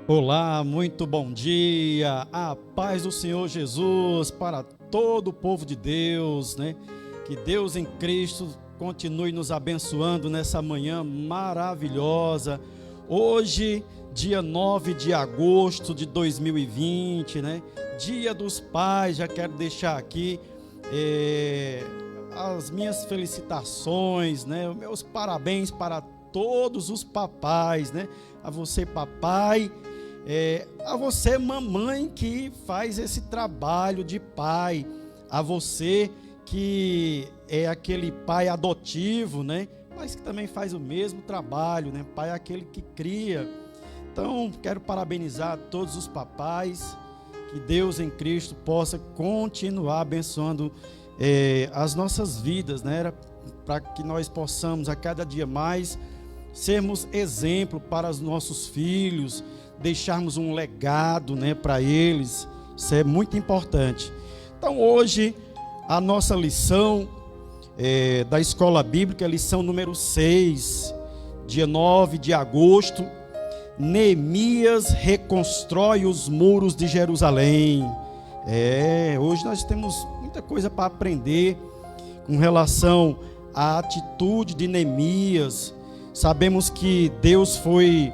Olá, muito bom dia, a paz do Senhor Jesus para todo o povo de Deus, né? Que Deus em Cristo continue nos abençoando nessa manhã maravilhosa. Hoje, dia 9 de agosto de 2020, né? Dia dos Pais, já quero deixar aqui as minhas felicitações, né? Os meus parabéns para todos os papais, né? A você, papai. A você, mamãe, que faz esse trabalho de pai, a você que é aquele pai adotivo, né? Mas que também faz o mesmo trabalho, né? Pai é aquele que cria. Então, quero parabenizar todos os papais, que Deus em Cristo possa continuar abençoando as nossas vidas, né? Para que nós possamos a cada dia mais sermos exemplo para os nossos filhos, deixarmos um legado, né, para eles. Isso é muito importante. Então hoje a nossa lição da Escola Bíblica, lição número 6, dia 9 de agosto, Neemias reconstrói os muros de Jerusalém. Hoje nós temos muita coisa para aprender com relação à atitude de Neemias. Sabemos que Deus foi...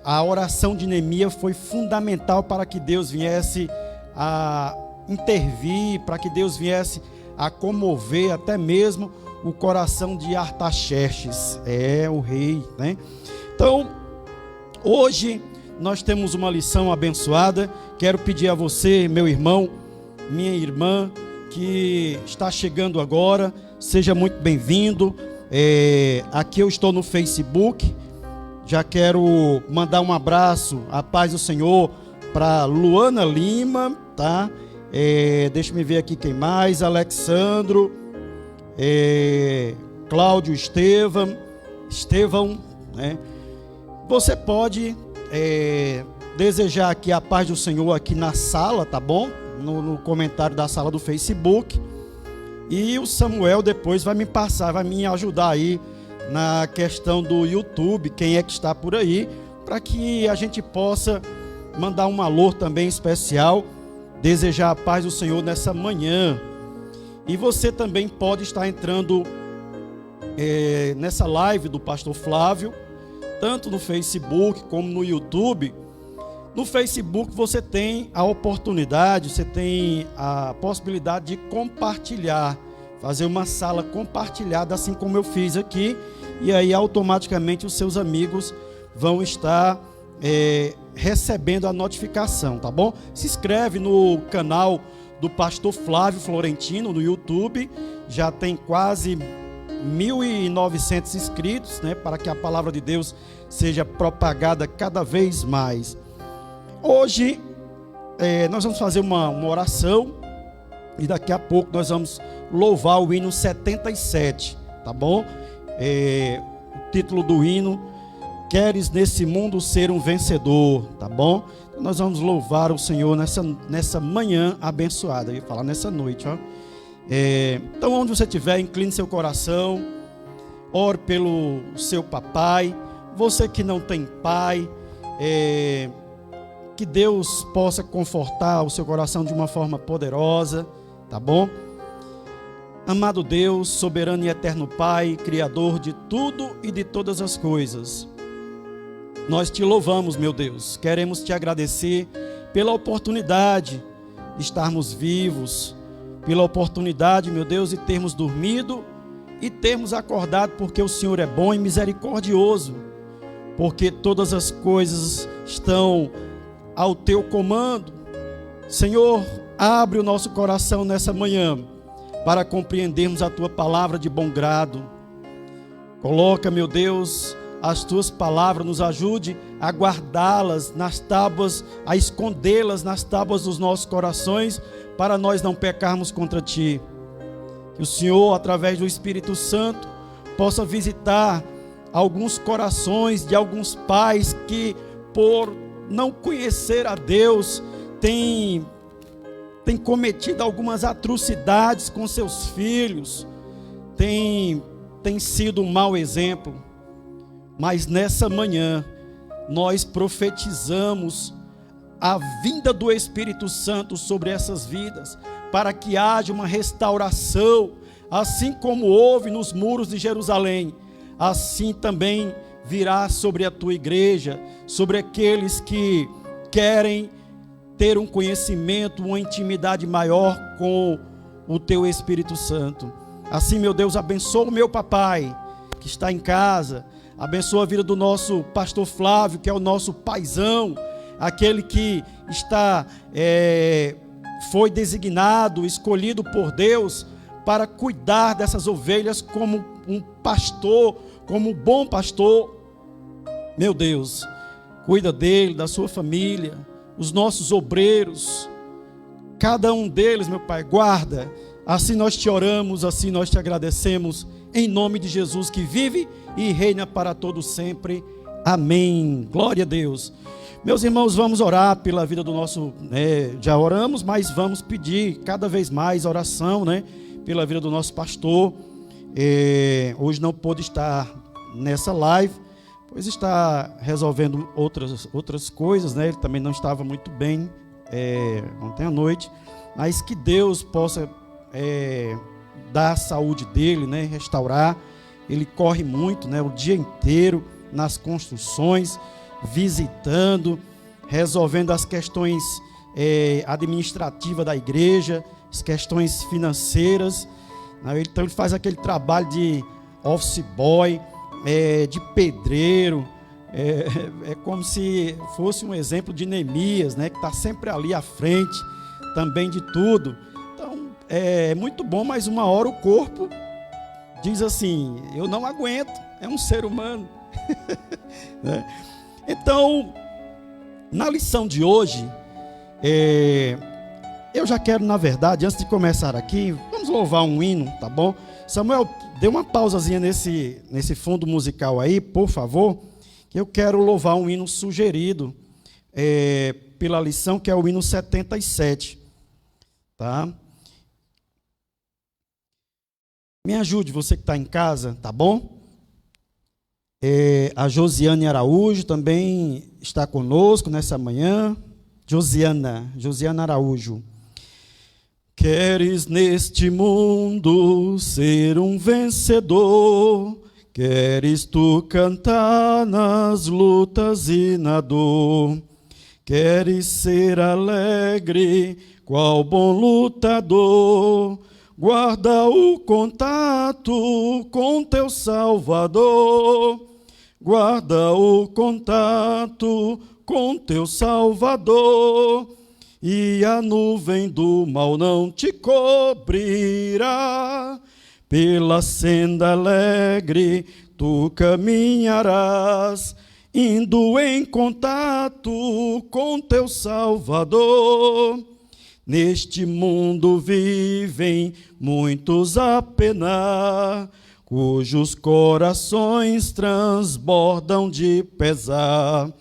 a oração de Neemias foi fundamental para que Deus viesse a intervir, para que Deus viesse a comover até mesmo o coração de Artaxerxes, o rei, né? Então, hoje nós temos uma lição abençoada. Quero pedir a você, meu irmão, minha irmã, que está chegando agora, seja muito bem-vindo. Aqui eu estou no Facebook. Já quero mandar um abraço, a paz do Senhor, para Luana Lima, tá? Deixa eu ver aqui quem mais, Alexandro, Cláudio Estevão, né? Você pode desejar aqui a paz do Senhor aqui na sala, tá bom? No comentário da sala do Facebook. E o Samuel depois vai me passar, vai me ajudar aí na questão do YouTube, quem é que está por aí, para que a gente possa mandar um alô também especial, desejar a paz do Senhor nessa manhã. E você também pode estar entrando nessa live do Pastor Flávio, tanto no Facebook como no YouTube. No Facebook você tem a oportunidade, você tem a possibilidade de compartilhar, fazer uma sala compartilhada, assim como eu fiz aqui, e aí automaticamente os seus amigos vão estar recebendo a notificação, tá bom? Se inscreve no canal do Pastor Flávio Florentino no YouTube, já tem quase 1.900 inscritos, né, para que a palavra de Deus seja propagada cada vez mais. Hoje nós vamos fazer uma oração e daqui a pouco nós vamos louvar o hino 77, tá bom? O título do hino: Queres nesse mundo ser um vencedor, tá bom? Então nós vamos louvar o Senhor nessa manhã abençoada. Eu ia falar nessa noite, ó. Então onde você estiver, incline seu coração, ore pelo seu papai. Você que não tem pai, que Deus possa confortar o seu coração de uma forma poderosa, tá bom? Amado Deus, soberano e eterno Pai, Criador de tudo e de todas as coisas, nós te louvamos, meu Deus. Queremos te agradecer pela oportunidade de estarmos vivos, pela oportunidade, meu Deus, de termos dormido e termos acordado, porque o Senhor é bom e misericordioso, porque todas as coisas estão ao teu comando. Senhor, abre o nosso coração nessa manhã para compreendermos a tua palavra de bom grado. Coloca, meu Deus, as tuas palavras, nos ajude a guardá-las nas tábuas, a escondê-las nas tábuas dos nossos corações, para nós não pecarmos contra ti. Que o Senhor, através do Espírito Santo, possa visitar alguns corações de alguns pais que, por não conhecer a Deus, tem cometido algumas atrocidades com seus filhos, tem sido um mau exemplo. Mas nessa manhã nós profetizamos a vinda do Espírito Santo sobre essas vidas, para que haja uma restauração, assim como houve nos muros de Jerusalém, assim também virá sobre a tua igreja, sobre aqueles que querem ter um conhecimento, uma intimidade maior com o teu Espírito Santo. Assim, meu Deus, abençoa o meu papai, que está em casa, abençoa a vida do nosso pastor Flávio, que é o nosso paizão, aquele que foi designado, escolhido por Deus para cuidar dessas ovelhas como um pastor, como um bom pastor. Meu Deus, cuida dele, da sua família, os nossos obreiros, cada um deles, meu Pai, guarda. Assim nós te oramos, assim nós te agradecemos, em nome de Jesus, que vive e reina para todos sempre. Amém. Glória a Deus. Meus irmãos, vamos orar pela vida do nosso, já oramos, mas vamos pedir cada vez mais oração, pela vida do nosso pastor. Hoje não pôde estar nessa live, pois está resolvendo outras coisas, Ele também não estava muito bem ontem à noite, mas que Deus possa dar a saúde dele, restaurar. Ele corre muito, o dia inteiro nas construções, visitando, resolvendo as questões administrativas da igreja, as questões financeiras. Então ele faz aquele trabalho de office boy, de pedreiro, é como se fosse um exemplo de Neemias, que está sempre ali à frente também de tudo. Então é muito bom, mas uma hora o corpo diz assim: eu não aguento, é um ser humano. Então, na lição de hoje, eu já quero, na verdade, antes de começar aqui, vamos louvar um hino, tá bom? Samuel, dê uma pausazinha nesse fundo musical aí, por favor, que eu quero louvar um hino sugerido pela lição, que é o hino 77, tá? Me ajude, você que está em casa, tá bom? A Josiane Araújo também está conosco nessa manhã. Josiana Araújo. Queres neste mundo ser um vencedor, queres tu cantar nas lutas e na dor, queres ser alegre, qual bom lutador, guarda o contato com teu Salvador, guarda o contato com teu Salvador, e a nuvem do mal não te cobrirá. Pela senda alegre tu caminharás, indo em contato com teu Salvador. Neste mundo vivem muitos a penar, cujos corações transbordam de pesar.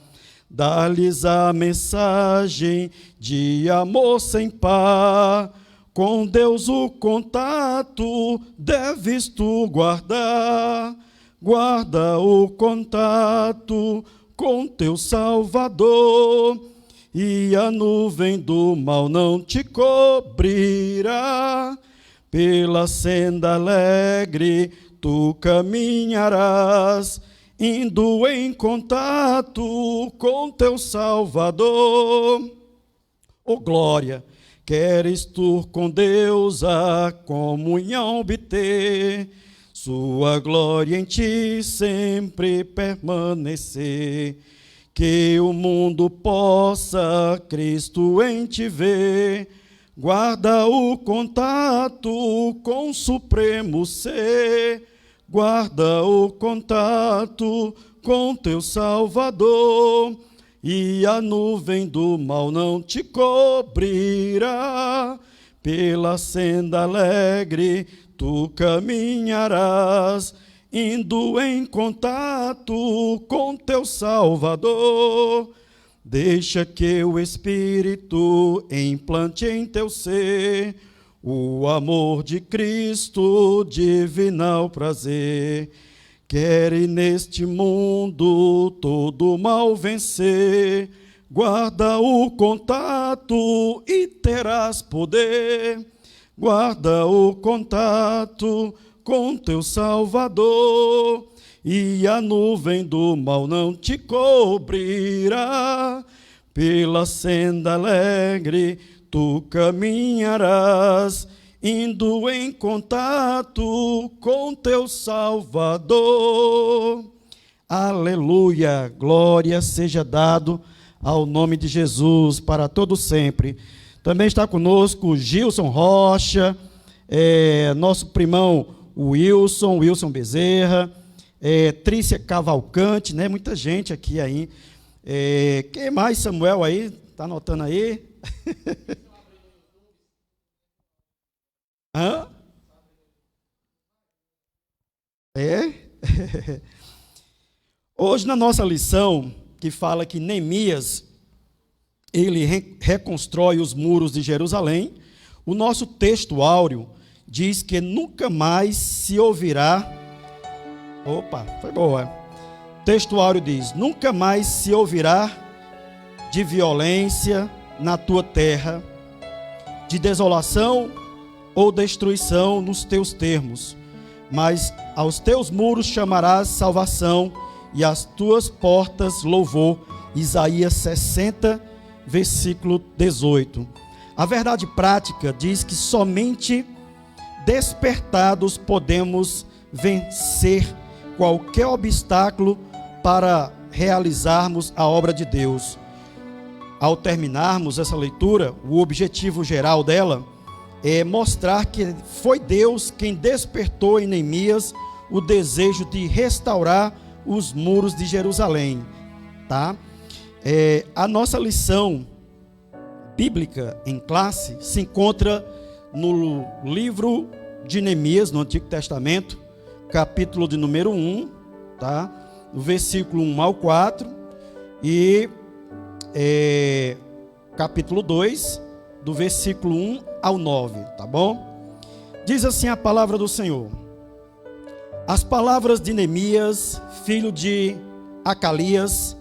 Dá-lhes a mensagem de amor sem par, com Deus o contato deves tu guardar. Guarda o contato com teu Salvador, e a nuvem do mal não te cobrirá. Pela senda alegre tu caminharás, indo em contato com teu Salvador. Oh glória, queres tu com Deus a comunhão obter, sua glória em ti sempre permanecer. Que o mundo possa Cristo em ti ver, guarda o contato com o supremo ser, guarda o contato com teu Salvador, e a nuvem do mal não te cobrirá. Pela senda alegre tu caminharás, indo em contato com teu Salvador. Deixa que o Espírito implante em teu ser o amor de Cristo, divinal prazer. Quere neste mundo todo mal vencer, guarda o contato e terás poder. Guarda o contato com teu Salvador, e a nuvem do mal não te cobrirá. Pela senda alegre tu caminharás, indo em contato com teu Salvador. Aleluia, glória seja dado ao nome de Jesus para todo sempre. Também está conosco Gilson Rocha, nosso primão Wilson Bezerra, Trícia Cavalcante, né? Muita gente aqui aí. Quem mais, Samuel, aí? Está anotando aí? Hã? Hoje, na nossa lição, que fala que Neemias, ele reconstrói os muros de Jerusalém, o nosso texto áureo diz que nunca mais se ouvirá. Opa, foi boa. O texto áureo diz: nunca mais se ouvirá de violência na tua terra, de desolação ou destruição nos teus termos, mas aos teus muros chamarás salvação e às tuas portas louvor. Isaías 60, versículo 18. A verdade prática diz que somente despertados podemos vencer qualquer obstáculo para realizarmos a obra de Deus. Ao terminarmos essa leitura, o objetivo geral dela é mostrar que foi Deus quem despertou em Neemias o desejo de restaurar os muros de Jerusalém, tá? A nossa lição bíblica em classe se encontra no livro de Neemias, no Antigo Testamento, capítulo de número 1, tá? No versículo 1 ao 4, e capítulo 2, do versículo 1 ao 9, tá bom? Diz assim a palavra do Senhor: as palavras de Neemias, filho de Acalias,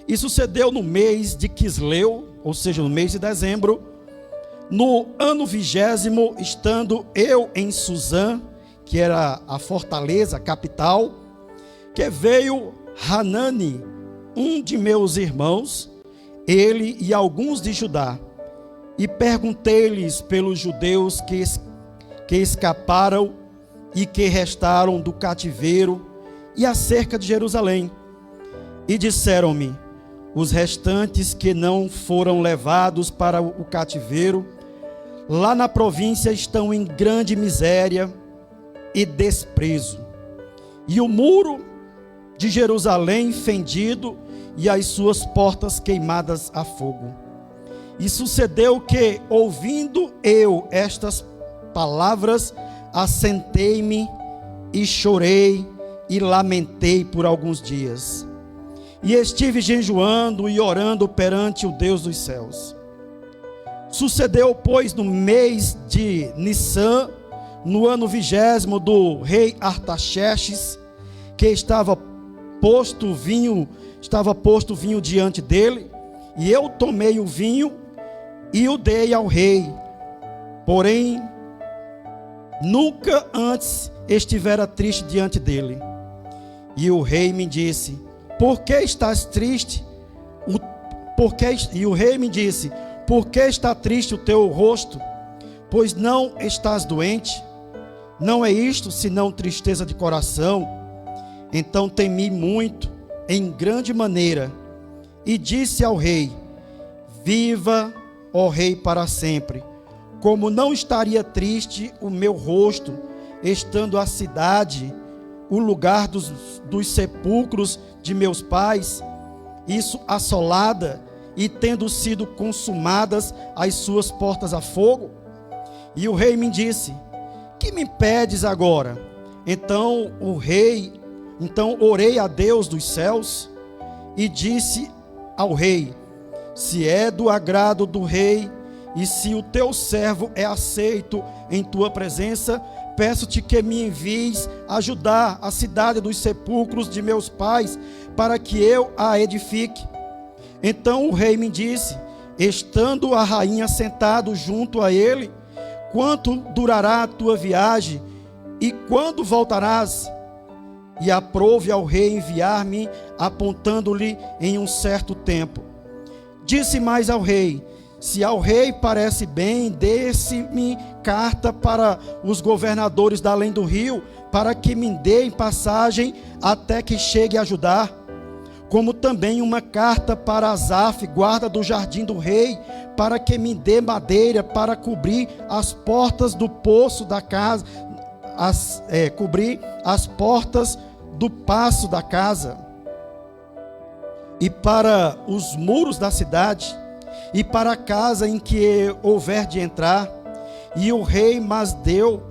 e sucedeu no mês de Quisleu, ou seja, no mês de dezembro, no ano 20º, estando eu em Suzã, que era a fortaleza, a capital, que veio Hanani, um de meus irmãos, ele e alguns de Judá, e perguntei-lhes pelos judeus que escaparam e que restaram do cativeiro e acerca de Jerusalém. E disseram-me: os restantes que não foram levados para o cativeiro, lá na província estão em grande miséria e desprezo, e o muro de Jerusalém fendido e as suas portas queimadas a fogo. E sucedeu que, ouvindo eu estas palavras, assentei-me e chorei e lamentei por alguns dias. E estive jejuando e orando perante o Deus dos céus. Sucedeu, pois, no mês de Nissan, no ano 20º do rei Artaxerxes, que estava posto vinho diante dele, e eu tomei o vinho e o dei ao rei. Porém, nunca antes estivera triste diante dele. E o rei me disse: por que estás triste? E o rei me disse: por que está triste o teu rosto? Pois não estás doente? Não é isto senão tristeza de coração? Então temi muito, em grande maneira, e disse ao rei: viva, ó rei, para sempre. Como não estaria triste o meu rosto, estando a cidade, o lugar dos sepulcros de meus pais, isso assolada, e tendo sido consumadas as suas portas a fogo? E o rei me disse: que me pedes agora? Então orei a Deus dos céus e disse ao rei: se é do agrado do rei, e se o teu servo é aceito em tua presença, peço-te que me envies ajudar a cidade dos sepulcros de meus pais, para que eu a edifique. Então o rei me disse, estando a rainha sentado junto a ele, quanto durará a tua viagem e quando voltarás? E aprouve ao rei enviar-me, apontando-lhe em um certo tempo. Disse mais ao rei, se ao rei parece bem, dê-se-me carta para os governadores da além do rio, para que me deem passagem até que chegue a ajudar, como também uma carta para Asaf, guarda do jardim do rei, para que me dê madeira para cobrir as portas do poço da casa, cobrir as portas do paço da casa, e para os muros da cidade, e para a casa em que houver de entrar. E o rei mas deu,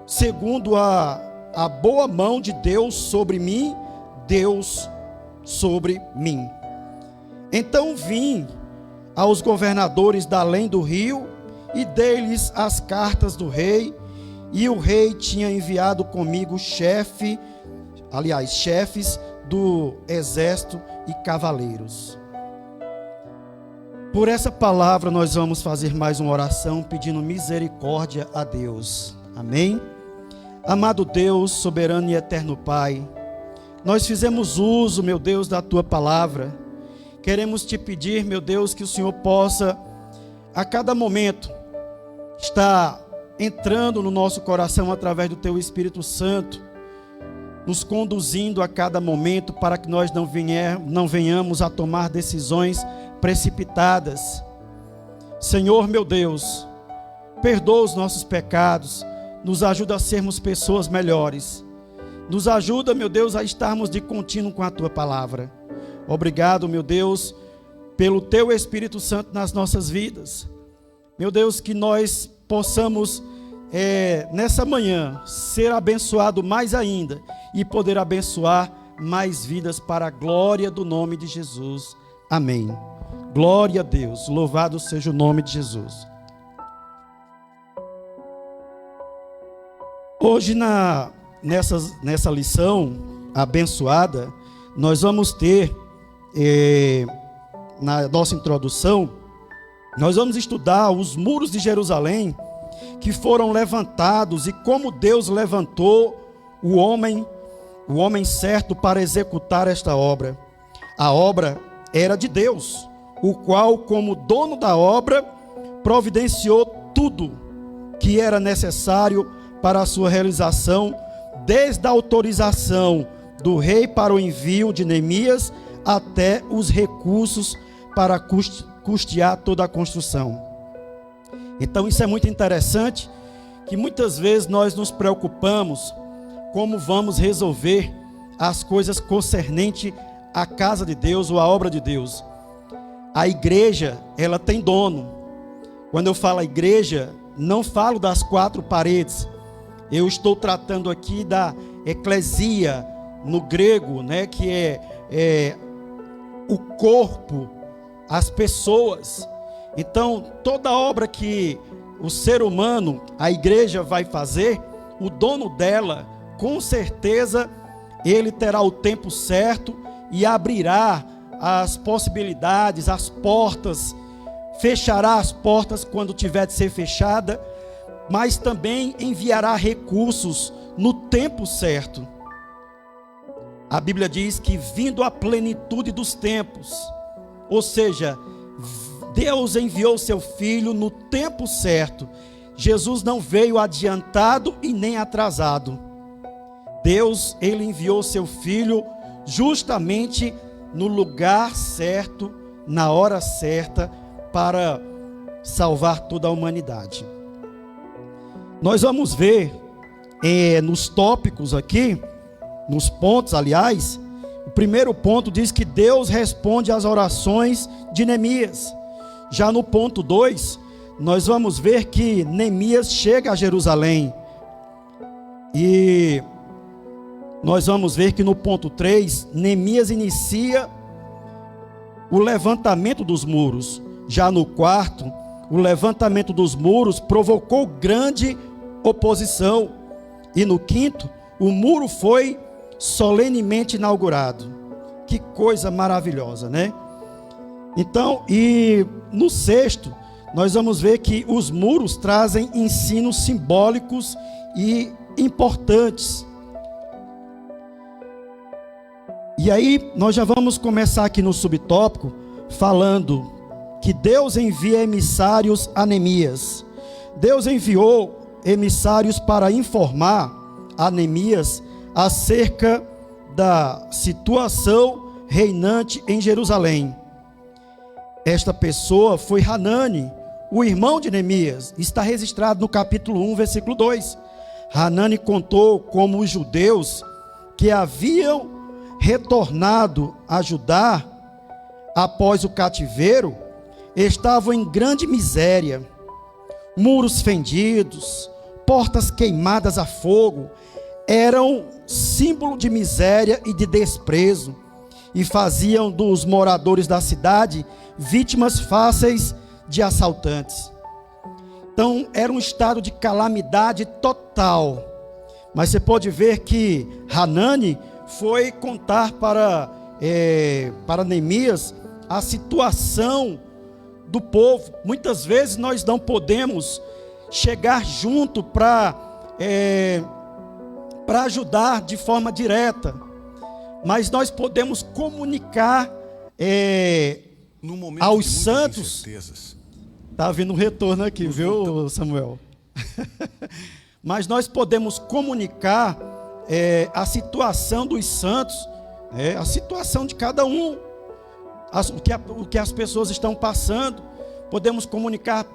segundo a boa mão de Deus sobre mim, Deus sobre mim. Então vim aos governadores da além do rio, e dei-lhes as cartas do rei, e o rei tinha enviado comigo chefes do exército e cavaleiros. Por essa palavra nós vamos fazer mais uma oração pedindo misericórdia a Deus. Amém? Amado Deus, soberano e eterno Pai, nós fizemos uso, meu Deus, da Tua palavra. Queremos Te pedir, meu Deus, que o Senhor possa, a cada momento, estar entrando no nosso coração através do Teu Espírito Santo, nos conduzindo a cada momento para que nós não venhamos a tomar decisões precipitadas. Senhor, meu Deus, perdoa os nossos pecados, nos ajuda a sermos pessoas melhores, nos ajuda, meu Deus, a estarmos de contínuo com a Tua palavra. Obrigado, meu Deus, pelo Teu Espírito Santo nas nossas vidas. Meu Deus, que nós possamos nessa manhã ser abençoado mais ainda e poder abençoar mais vidas para a glória do nome de Jesus. Amém. Glória a Deus, louvado seja o nome de Jesus. Hoje nessa lição abençoada, nós vamos ter, na nossa introdução, nós vamos estudar os muros de Jerusalém que foram levantados e como Deus levantou o homem certo para executar esta obra. A obra era de Deus, o qual, como dono da obra, providenciou tudo que era necessário para a sua realização, desde a autorização do rei para o envio de Neemias até os recursos para custear toda a construção. Então isso é muito interessante, que muitas vezes nós nos preocupamos como vamos resolver as coisas concernentes à casa de Deus ou à obra de Deus. A igreja, ela tem dono. Quando eu falo igreja, não falo das quatro paredes. Eu estou tratando aqui da eclesia, no grego, né, que é o corpo, as pessoas. Então, toda obra que o ser humano, a igreja vai fazer, o dono dela, com certeza, ele terá o tempo certo e abrirá as possibilidades, as portas, fechará as portas quando tiver de ser fechada, mas também enviará recursos no tempo certo. A Bíblia diz que vindo a plenitude dos tempos, ou seja, Deus enviou seu Filho no tempo certo. Jesus não veio adiantado e nem atrasado. Deus, ele enviou seu Filho justamente no lugar certo, na hora certa, para salvar toda a humanidade. Nós vamos ver nos tópicos aqui, nos pontos, aliás, o primeiro ponto diz que Deus responde às orações de Neemias. Já no ponto 2, nós vamos ver que Neemias chega a Jerusalém. E nós vamos ver que no ponto 3, Neemias inicia o levantamento dos muros. Já no quarto, o levantamento dos muros provocou grande oposição. e no quinto, o muro foi solenemente inaugurado. Que coisa maravilhosa, né? Então, e no sexto, nós vamos ver que os muros trazem ensinos simbólicos e importantes. E aí, nós já vamos começar aqui no subtópico, falando que Deus envia emissários a Neemias. Deus enviou emissários para informar a Neemias acerca da situação reinante em Jerusalém. Esta pessoa foi Hanani, o irmão de Neemias. Está registrado no capítulo 1, versículo 2. Hanani contou como os judeus que haviam retornado a Judá após o cativeiro estavam em grande miséria, muros fendidos, portas queimadas a fogo, eram símbolo de miséria e de desprezo, e faziam dos moradores da cidade vítimas fáceis de assaltantes. Então era um estado de calamidade total. Mas você pode ver que Hanani foi contar para Neemias a situação do povo. Muitas vezes nós não podemos chegar junto para ajudar de forma direta, mas nós podemos comunicar aos santos. Está havendo um retorno aqui, viu, Samuel? Mas nós podemos comunicar a situação dos santos, a situação de cada um, o que as pessoas estão passando. Podemos comunicar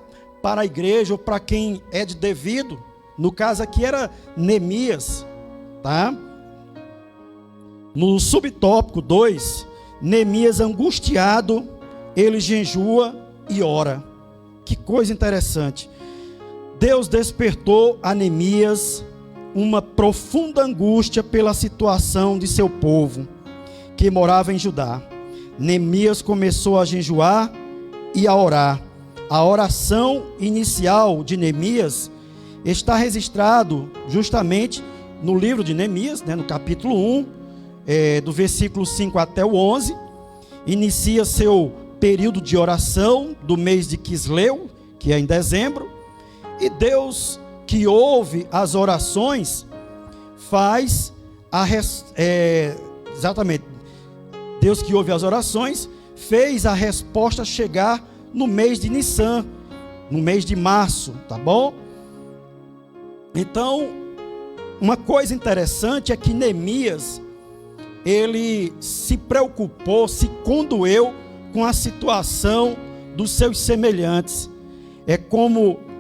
para a igreja ou para quem é de devido. No caso aqui era Neemias, tá? No subtópico 2, Neemias angustiado, ele jejua e ora. Que coisa interessante. Deus despertou a Neemias uma profunda angústia pela situação de seu povo, que morava em Judá. Neemias começou a jejuar e a orar. A oração inicial de Neemias está registrado justamente no livro de Neemias, no capítulo 1, do versículo 5 até o 11. Inicia seu período de oração do mês de Quisleu, que é em dezembro, e Deus, que ouve as orações, Deus que ouve as orações, fez a resposta chegar no mês de Nissan, no mês de março, tá bom? Então, uma coisa interessante é que Neemias, ele se preocupou, se condoeu com a situação dos seus semelhantes.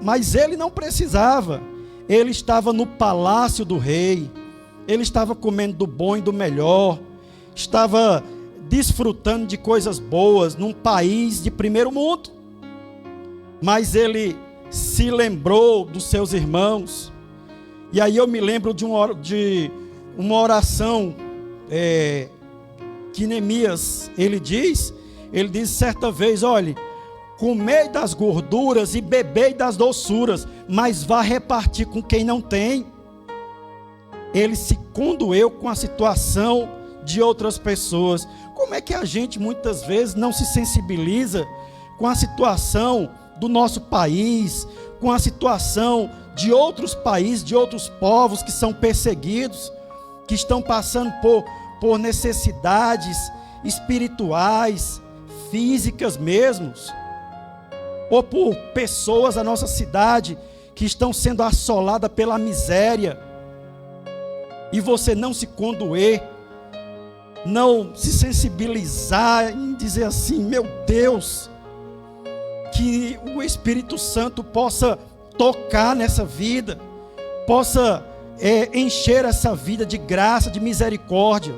Mas ele não precisava. Ele estava no palácio do rei. Ele estava comendo do bom e do melhor. Estava desfrutando de coisas boas num país de primeiro mundo. Mas ele se lembrou dos seus irmãos. E aí eu me lembro de uma oração que Neemias, ele diz certa vez: olhe, comei das gorduras e bebei das doçuras, mas vá repartir com quem não tem. Ele se condoeu com a situação de outras pessoas. Como é que a gente muitas vezes não se sensibiliza com a situação do nosso país, com a situação de outros países, de outros povos que são perseguidos, que estão passando por necessidades espirituais, físicas mesmos, ou por pessoas da nossa cidade que estão sendo assoladas pela miséria, e você não se condoer, não se sensibilizar em dizer assim: meu Deus, que o Espírito Santo possa tocar nessa vida, possa encher essa vida de graça, de misericórdia.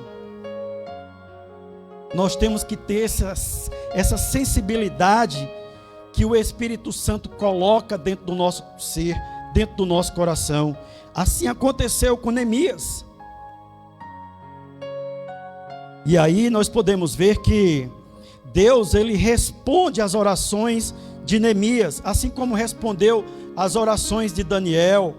Nós temos que ter essa sensibilidade que o Espírito Santo coloca dentro do nosso ser, dentro do nosso coração. Assim aconteceu com Neemias. E aí nós podemos ver que Deus, ele responde às orações de Neemias, assim como respondeu às orações de Daniel,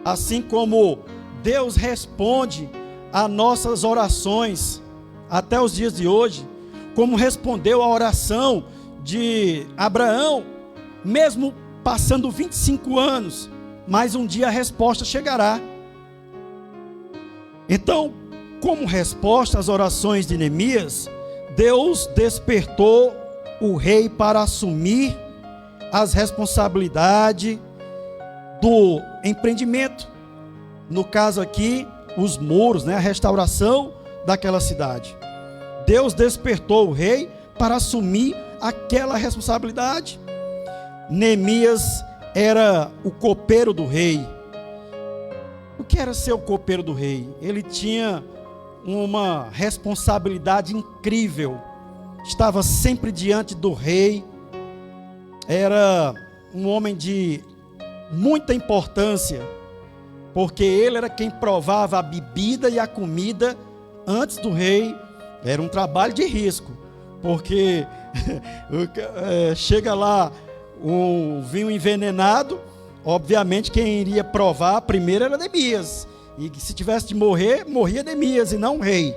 assim como Deus responde a nossas orações até os dias de hoje, como respondeu a oração de Abraão, mesmo passando 25 anos, mas um dia a resposta chegará. Então, como resposta às orações de Neemias, Deus despertou o rei para assumir as responsabilidades do empreendimento. No caso aqui, os muros, a restauração daquela cidade. Deus despertou o rei para assumir aquela responsabilidade. Neemias era o copeiro do rei. O que era ser o copeiro do rei? Ele tinha uma responsabilidade incrível. Estava sempre diante do rei. Era um homem de muita importância, porque ele era quem provava a bebida e a comida antes do rei. Era um trabalho de risco, porque chega lá um vinho envenenado, obviamente quem iria provar primeiro era Neemias, e se tivesse de morrer, morria Neemias e não o rei.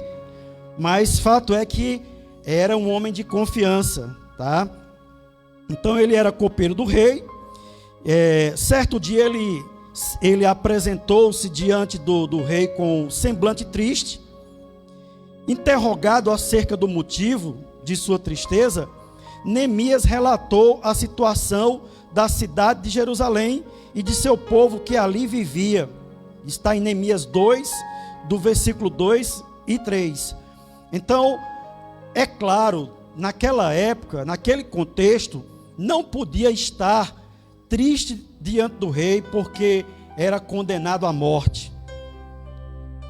Mas fato é que era um homem de confiança, tá? Então ele era copeiro do rei. Certo dia ele apresentou-se diante do rei com um semblante triste. Interrogado acerca do motivo de sua tristeza, Neemias relatou a situação da cidade de Jerusalém e de seu povo que ali vivia. Está em Neemias 2, do versículo 2 e 3. Então, é claro, naquela época, naquele contexto, não podia estar triste diante do rei, porque era condenado à morte.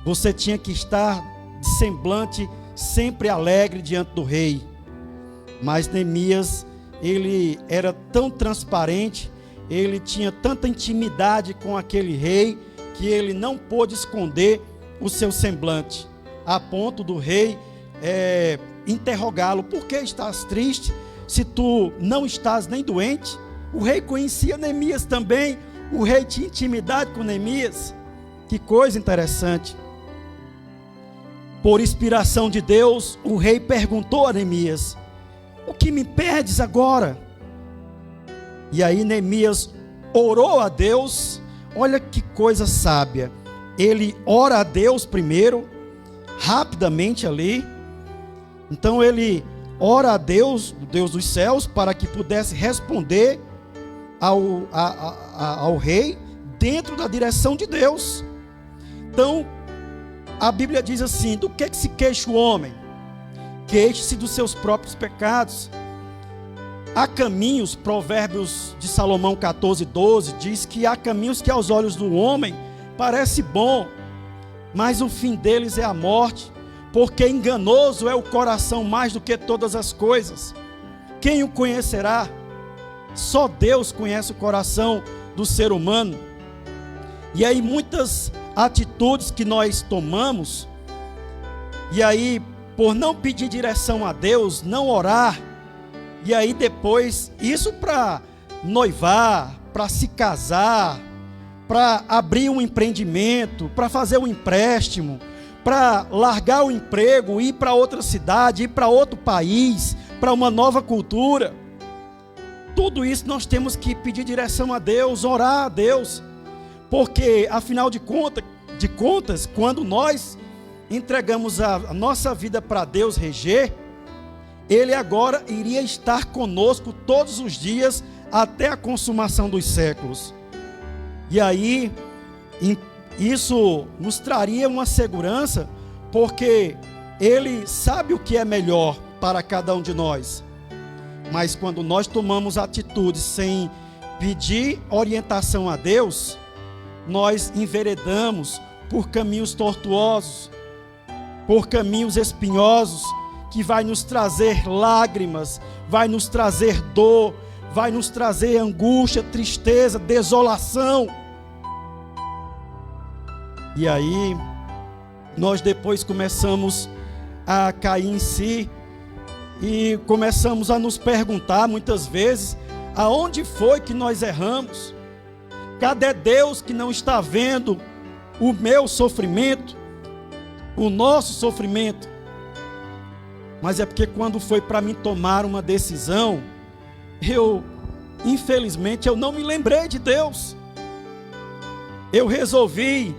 Você tinha que estar de semblante sempre alegre diante do rei. Mas Neemias, ele era tão transparente, ele tinha tanta intimidade com aquele rei, que ele não pôde esconder o seu semblante, a ponto do rei interrogá-lo: por que estás triste, se tu não estás nem doente? O rei conhecia Neemias também, o rei tinha intimidade com Neemias. Que coisa interessante. Por inspiração de Deus, o rei perguntou a Neemias: o que me pedes agora? E aí Neemias orou a Deus. Olha que coisa sábia. Ele ora a Deus primeiro, rapidamente ali. Então ele ora a Deus, o Deus dos céus, para que pudesse responder ao rei dentro da direção de Deus. Então a Bíblia diz assim: do que se queixa o homem? Queixe-se dos seus próprios pecados. Há caminhos, Provérbios de Salomão 14:12 diz que há caminhos que aos olhos do homem parece bom, mas o fim deles é a morte, porque enganoso é o coração mais do que todas as coisas. Quem o conhecerá? Só Deus conhece o coração do ser humano. E aí muitas atitudes que nós tomamos, e aí por não pedir direção a Deus, não orar, e aí depois, isso para noivar, para se casar, para abrir um empreendimento, para fazer um empréstimo, para largar o emprego, ir para outra cidade, ir para outro país, para uma nova cultura. Tudo isso nós temos que pedir direção a Deus, orar a Deus, porque afinal de contas, quando nós entregamos a nossa vida para Deus reger, Ele agora iria estar conosco todos os dias até a consumação dos séculos. E aí, isso nos traria uma segurança, porque Ele sabe o que é melhor para cada um de nós. Mas quando nós tomamos atitudes sem pedir orientação a Deus, nós enveredamos por caminhos tortuosos, por caminhos espinhosos, que vai nos trazer lágrimas, vai nos trazer dor, vai nos trazer angústia, tristeza, desolação. E aí, nós depois começamos a cair em si, e começamos a nos perguntar muitas vezes, aonde foi que nós erramos? Cadê Deus que não está vendo o meu sofrimento, o nosso sofrimento? Mas é porque quando foi para mim tomar uma decisão, infelizmente, eu não me lembrei de Deus. Eu resolvi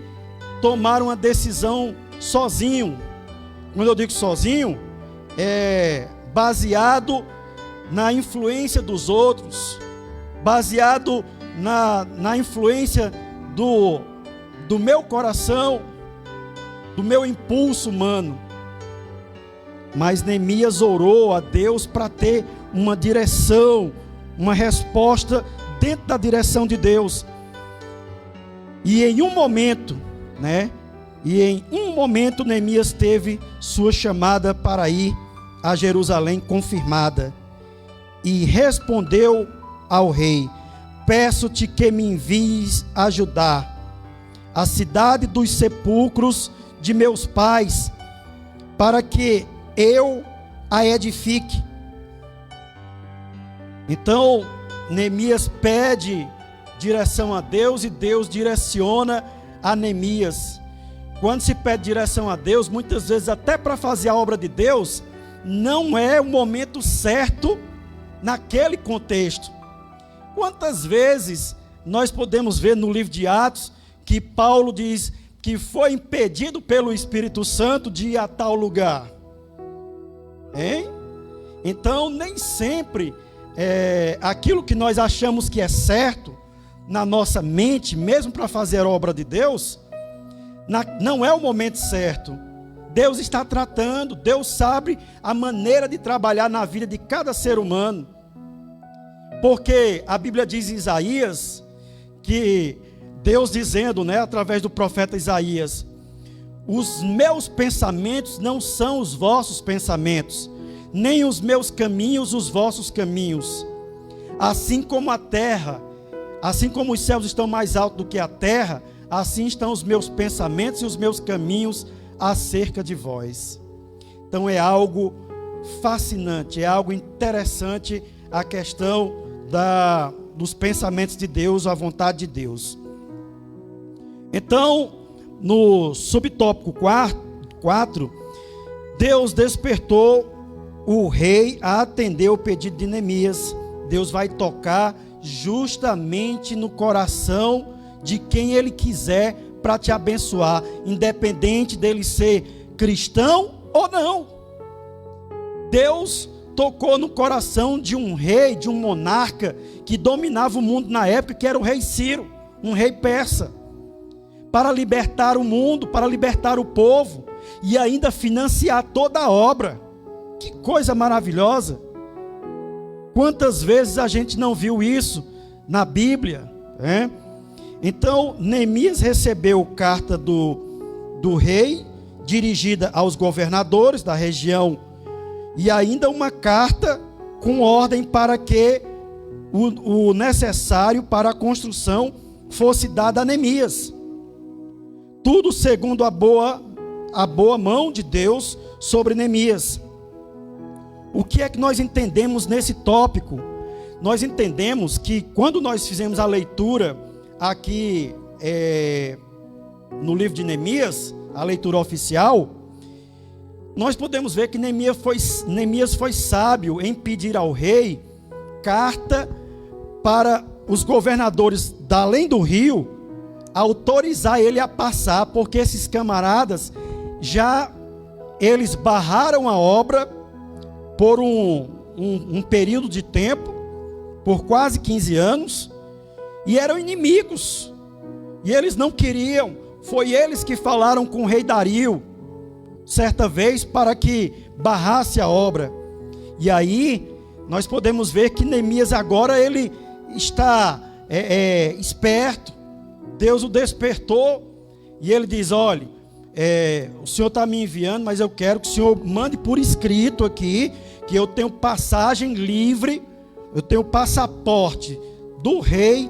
tomar uma decisão sozinho. Quando eu digo sozinho, é baseado na influência dos outros, baseado na influência do meu coração, do meu impulso humano. Mas Neemias orou a Deus para ter uma direção, uma resposta dentro da direção de Deus. E em um momento, Neemias teve sua chamada para ir a Jerusalém confirmada. E respondeu ao rei: peço-te que me envies a Judá, a cidade dos sepulcros de meus pais, para que eu a edifique. Então, Neemias pede direção a Deus e Deus direciona a Neemias. Quando se pede direção a Deus, muitas vezes até para fazer a obra de Deus, não é o momento certo naquele contexto. Quantas vezes nós podemos ver no livro de Atos que Paulo diz que foi impedido pelo Espírito Santo de ir a tal lugar? Hein? Então, nem sempre aquilo que nós achamos que é certo na nossa mente, mesmo para fazer a obra de Deus, não é o momento certo. Deus está tratando, Deus sabe a maneira de trabalhar na vida de cada ser humano. Porque a Bíblia diz em Isaías, que Deus dizendo, através do profeta Isaías: os meus pensamentos não são os vossos pensamentos, nem os meus caminhos os vossos caminhos. Assim como a terra, assim como os céus estão mais altos do que a terra, assim estão os meus pensamentos e os meus caminhos acerca de vós. Então é algo fascinante, é algo interessante a questão dos pensamentos de Deus, a vontade de Deus. Então, no subtópico 4, Deus despertou o rei a atender o pedido de Neemias. Deus vai tocar justamente no coração de quem Ele quiser para te abençoar, independente dele ser cristão ou não. Deus tocou no coração de um rei, de um monarca que dominava o mundo na época, que era o rei Ciro, um rei persa, para libertar o mundo, para libertar o povo e ainda financiar toda a obra. Que coisa maravilhosa! Quantas vezes a gente não viu isso na Bíblia, né? Então, Neemias recebeu carta do rei, dirigida aos governadores da região, e ainda uma carta com ordem para que o necessário para a construção fosse dado a Neemias. Tudo segundo a boa mão de Deus sobre Neemias. O que é que nós entendemos nesse tópico? Nós entendemos que quando nós fizemos a leitura aqui no livro de Neemias, a leitura oficial, nós podemos ver que Neemias foi sábio em pedir ao rei carta para os governadores da além do rio autorizar ele a passar, porque esses camaradas eles barraram a obra por um período de tempo, por quase 15 anos, e eram inimigos, e eles não queriam. Foi eles que falaram com o rei Dario certa vez para que barrasse a obra. E aí nós podemos ver que Neemias agora ele está esperto. Deus o despertou e ele diz: olha, o Senhor está me enviando, mas eu quero que o Senhor mande por escrito aqui que eu tenho passagem livre, eu tenho passaporte do rei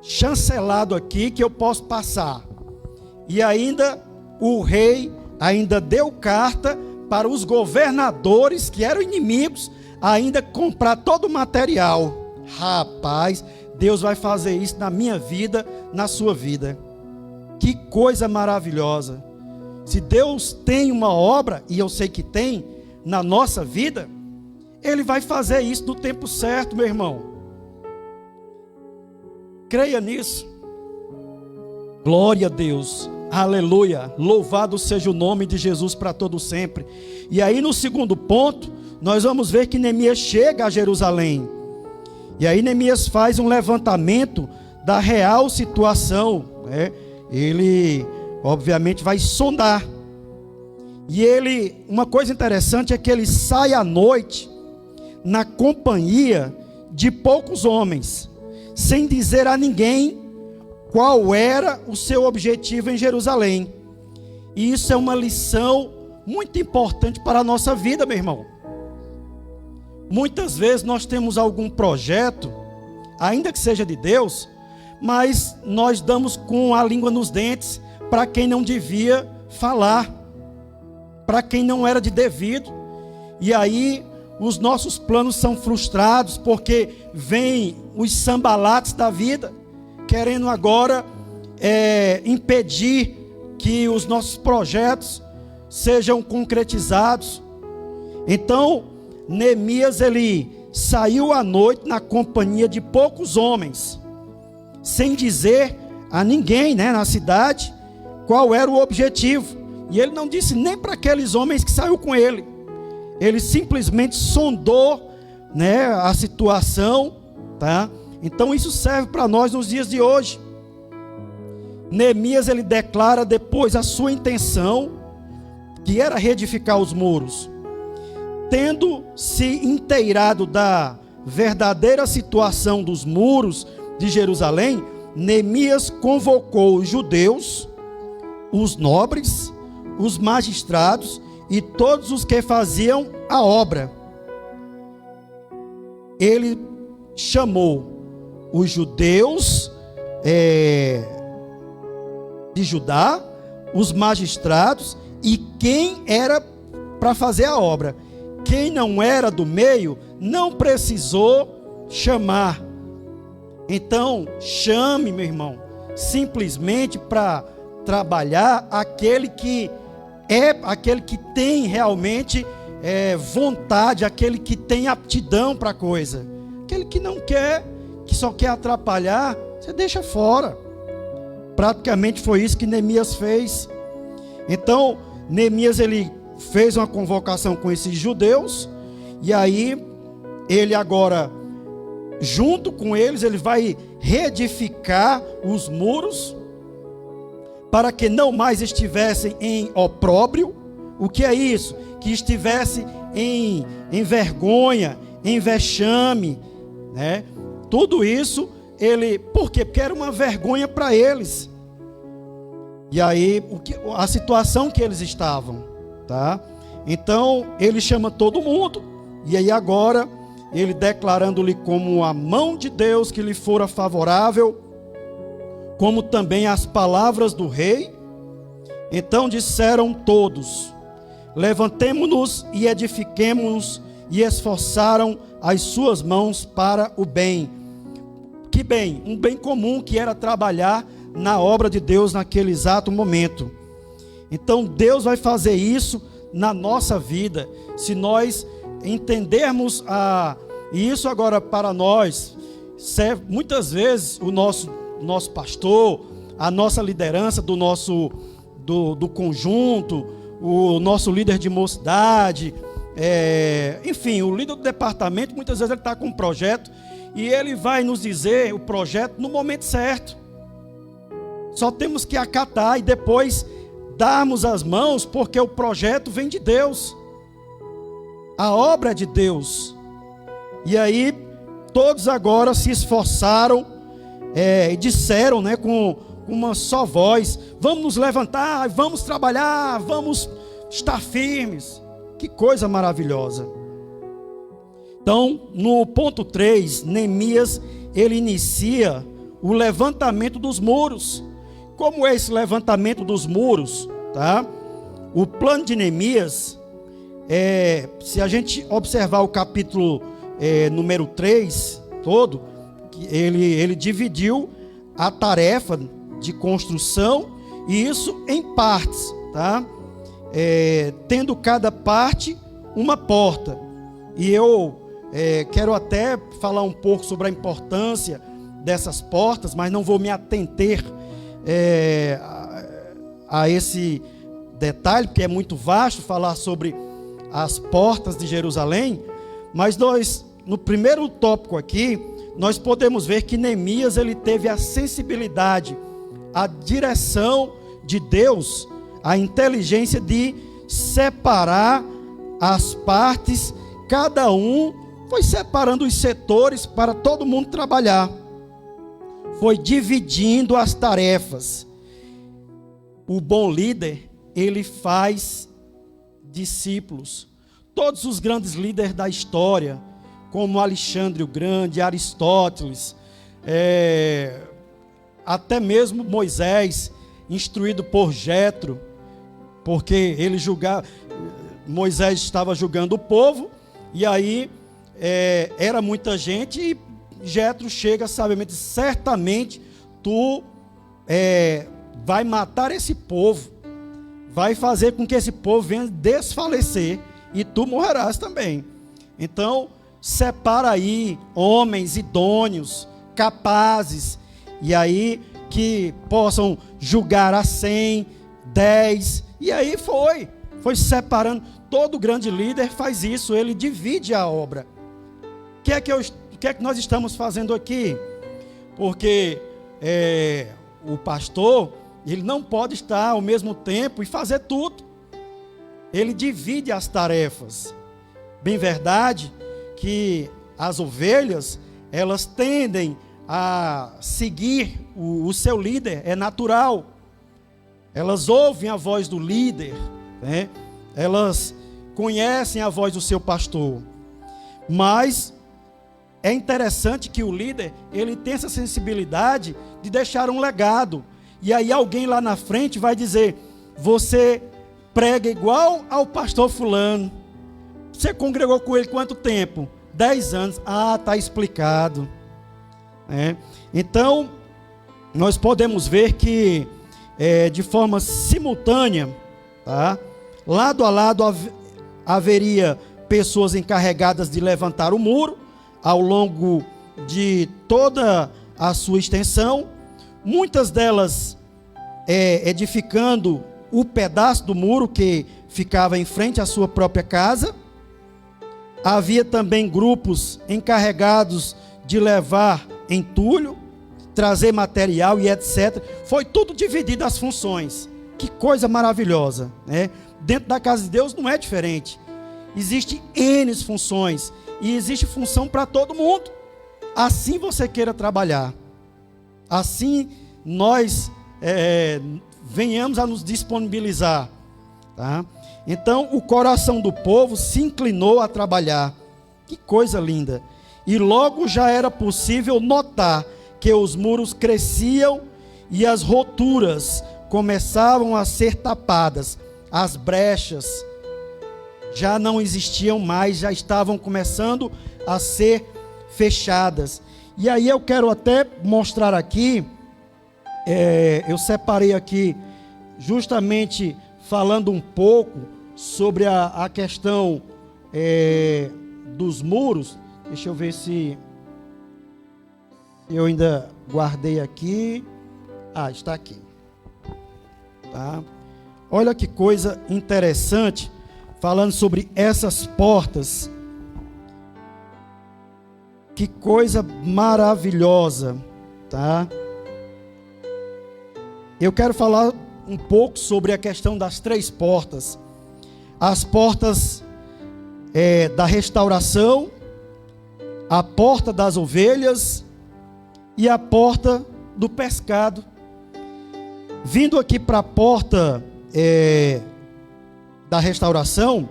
chancelado aqui, que eu posso passar. E ainda o rei ainda deu carta para os governadores que eram inimigos ainda comprar todo o material. Rapaz, Deus vai fazer isso na minha vida, na sua vida. Que coisa maravilhosa. Se Deus tem uma obra, e eu sei que tem, na nossa vida, Ele vai fazer isso no tempo certo, meu irmão. Creia nisso. Glória a Deus. Aleluia. Louvado seja o nome de Jesus para todo sempre. E aí no segundo ponto, nós vamos ver que Neemias chega a Jerusalém. E aí Neemias faz um levantamento da real situação, né? Ele, obviamente, vai sondar. E uma coisa interessante é que ele sai à noite na companhia de poucos homens, sem dizer a ninguém qual era o seu objetivo em Jerusalém. E isso é uma lição muito importante para a nossa vida, meu irmão. Muitas vezes nós temos algum projeto, ainda que seja de Deus, mas nós damos com a língua nos dentes para quem não devia falar, para quem não era de devido. E aí os nossos planos são frustrados, porque vem os sambalates da vida, querendo agora impedir que os nossos projetos sejam concretizados. Então Neemias, ele saiu à noite na companhia de poucos homens, sem dizer a ninguém, né, na cidade, qual era o objetivo. E ele não disse nem para aqueles homens que saiu com ele. Ele simplesmente sondou, né, a situação, tá? Então isso serve para nós nos dias de hoje. Neemias, ele declara depois a sua intenção, que era reedificar os muros. Tendo se inteirado da verdadeira situação dos muros de Jerusalém, Neemias convocou os judeus, os nobres, os magistrados e todos os que faziam a obra. Ele chamou os judeus de Judá, os magistrados e quem era para fazer a obra. Quem não era do meio não precisou chamar. Então, chame, meu irmão, simplesmente para trabalhar aquele que tem realmente vontade, aquele que tem aptidão para a coisa. Aquele que não quer, que só quer atrapalhar, você deixa fora. Praticamente foi isso que Neemias fez. Então, Neemias, ele fez uma convocação com esses judeus, e aí ele agora, junto com eles, ele vai reedificar os muros, para que não mais estivessem em opróbrio. O que é isso? Que estivesse em vergonha, em vexame, né? Tudo isso, por quê? Porque era uma vergonha para eles. E aí, a situação que eles estavam, tá? Então, ele chama todo mundo, e aí agora, ele declarando-lhe como a mão de Deus que lhe fora favorável, como também as palavras do rei. Então disseram todos: levantemo-nos e edifiquemo-nos, e esforçaram as suas mãos para o bem. Que bem? Um bem comum, que era trabalhar na obra de Deus naquele exato momento. Então Deus vai fazer isso na nossa vida, se nós entendermos e isso agora para nós serve muitas vezes o nosso pastor, a nossa liderança do conjunto, o nosso líder de mocidade, enfim, o líder do departamento. Muitas vezes ele está com um projeto e ele vai nos dizer o projeto no momento certo. Só temos que acatar e depois darmos as mãos, porque o projeto vem de Deus, a obra é de Deus. E aí todos agora se esforçaram e disseram, né, com uma só voz: vamos nos levantar, vamos trabalhar, vamos estar firmes. Que coisa maravilhosa. Então, no ponto 3, Neemias, ele inicia o levantamento dos muros. Como é esse levantamento dos muros, tá? O plano de Neemias, se a gente observar o capítulo número 3 todo, ele dividiu a tarefa de construção, e isso em partes, tá? Tendo cada parte uma porta. E eu quero até falar um pouco sobre a importância dessas portas, mas não vou me atentar a esse detalhe, porque é muito vasto falar sobre as portas de Jerusalém. Mas no primeiro tópico aqui, nós podemos ver que Neemias ele teve a sensibilidade, a direção de Deus, a inteligência de separar as partes, cada um foi separando os setores para todo mundo trabalhar, foi dividindo as tarefas. O bom líder, ele faz discípulos. Todos os grandes líderes da história, como Alexandre o Grande, Aristóteles, até mesmo Moisés, instruído por Jetro, porque Moisés estava julgando o povo, e aí era muita gente, e Jetro chega sabiamente, certamente tu vai matar esse povo, vai fazer com que esse povo venha desfalecer, e tu morrerás também. Então separa aí homens idôneos, capazes, e aí que possam julgar a 100, 10, e aí foi separando. Todo grande líder faz isso, ele divide a obra. O que é que nós estamos fazendo aqui? Porque o pastor, ele não pode estar ao mesmo tempo e fazer tudo. Ele divide as tarefas. Bem verdade que as ovelhas, elas tendem a seguir o seu líder, é natural. Elas ouvem a voz do líder, né? Elas conhecem a voz do seu pastor. Mas é interessante que o líder, ele tem essa sensibilidade de deixar um legado. E aí alguém lá na frente vai dizer: você prega igual ao pastor fulano. Você congregou com ele quanto tempo? 10 anos. Ah, está explicado. Então, nós podemos ver que de forma simultânea, tá? Lado a lado haveria pessoas encarregadas de levantar o muro ao longo de toda a sua extensão, muitas delas edificando o pedaço do muro que ficava em frente à sua própria casa. Havia também grupos encarregados de levar entulho, trazer material e etc. Foi tudo dividido as funções. Que coisa maravilhosa, né? Dentro da casa de Deus não é diferente. Existem N funções e existe função para todo mundo. Assim você queira trabalhar, assim nós venhamos a nos disponibilizar, tá? Então o coração do povo se inclinou a trabalhar. Que coisa linda! E logo já era possível notar que os muros cresciam e as roturas começavam a ser tapadas. As brechas já não existiam mais, já estavam começando a ser fechadas. E aí eu quero até mostrar aqui, eu separei aqui justamente falando um pouco sobre a questão dos muros. Deixa eu ver se eu ainda guardei aqui. Ah, está aqui. Tá? Olha que coisa interessante, falando sobre essas portas. Que coisa maravilhosa, tá? Eu quero falar um pouco sobre a questão das 3 portas. As portas da restauração, a porta das ovelhas e a porta do pescado. Vindo aqui para a porta da restauração,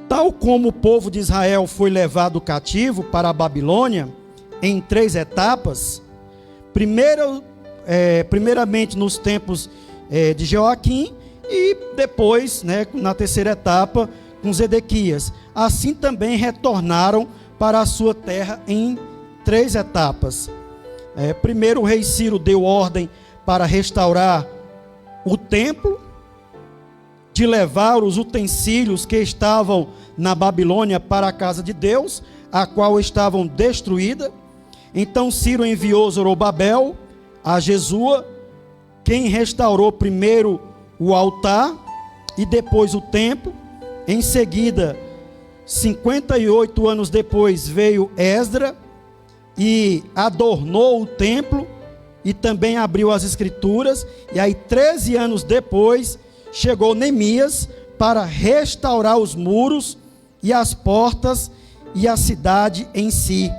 tal como o povo de Israel foi levado cativo para a Babilônia em 3 etapas, primeiramente nos tempos de Joaquim e depois, na terceira etapa com Zedequias. Assim também retornaram para a sua terra em 3 etapas. Primeiro, o rei Ciro deu ordem para restaurar o templo, de levar os utensílios que estavam na Babilônia para a casa de Deus, a qual estavam destruída. Então Ciro enviou Zorobabel a Jesua, quem restaurou primeiro o altar e depois o templo. Em seguida, 58 anos depois, veio Esdra e adornou o templo e também abriu as escrituras. E aí 13 anos depois chegou Neemias para restaurar os muros e as portas e a cidade em si.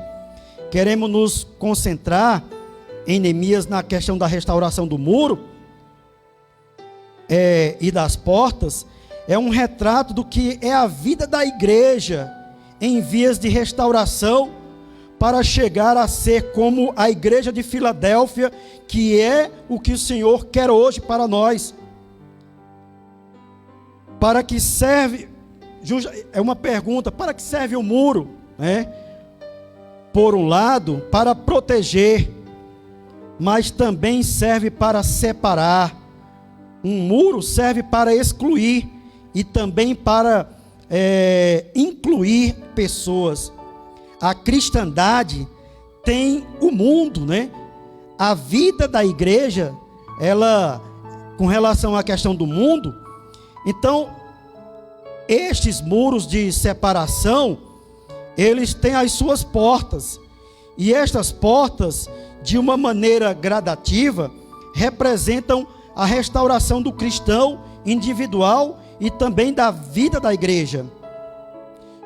Queremos nos concentrar em Neemias na questão da restauração do muro e das portas. É um retrato do que é a vida da igreja em vias de restauração, para chegar a ser como a igreja de Filadélfia, que é o que o Senhor quer hoje para nós. Para que serve, é uma pergunta, para que serve o muro? Por um lado, para proteger, mas também serve para separar. Um muro serve para excluir e também para incluir pessoas. A cristandade tem o mundo, A vida da igreja, ela, com relação à questão do mundo, então, estes muros de separação, eles têm as suas portas, e estas portas, de uma maneira gradativa, representam a restauração do cristão individual e também da vida da igreja.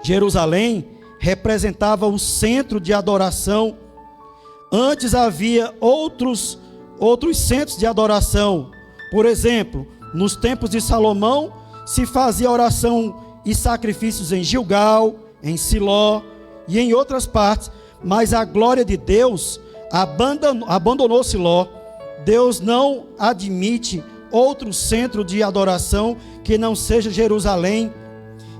Jerusalém representava o centro de adoração. Antes havia outros centros de adoração. Por exemplo, nos tempos de Salomão, se fazia oração e sacrifícios em Gilgal, em Siló e em outras partes, mas a glória de Deus abandonou Siló. Deus não admite outro centro de adoração que não seja Jerusalém.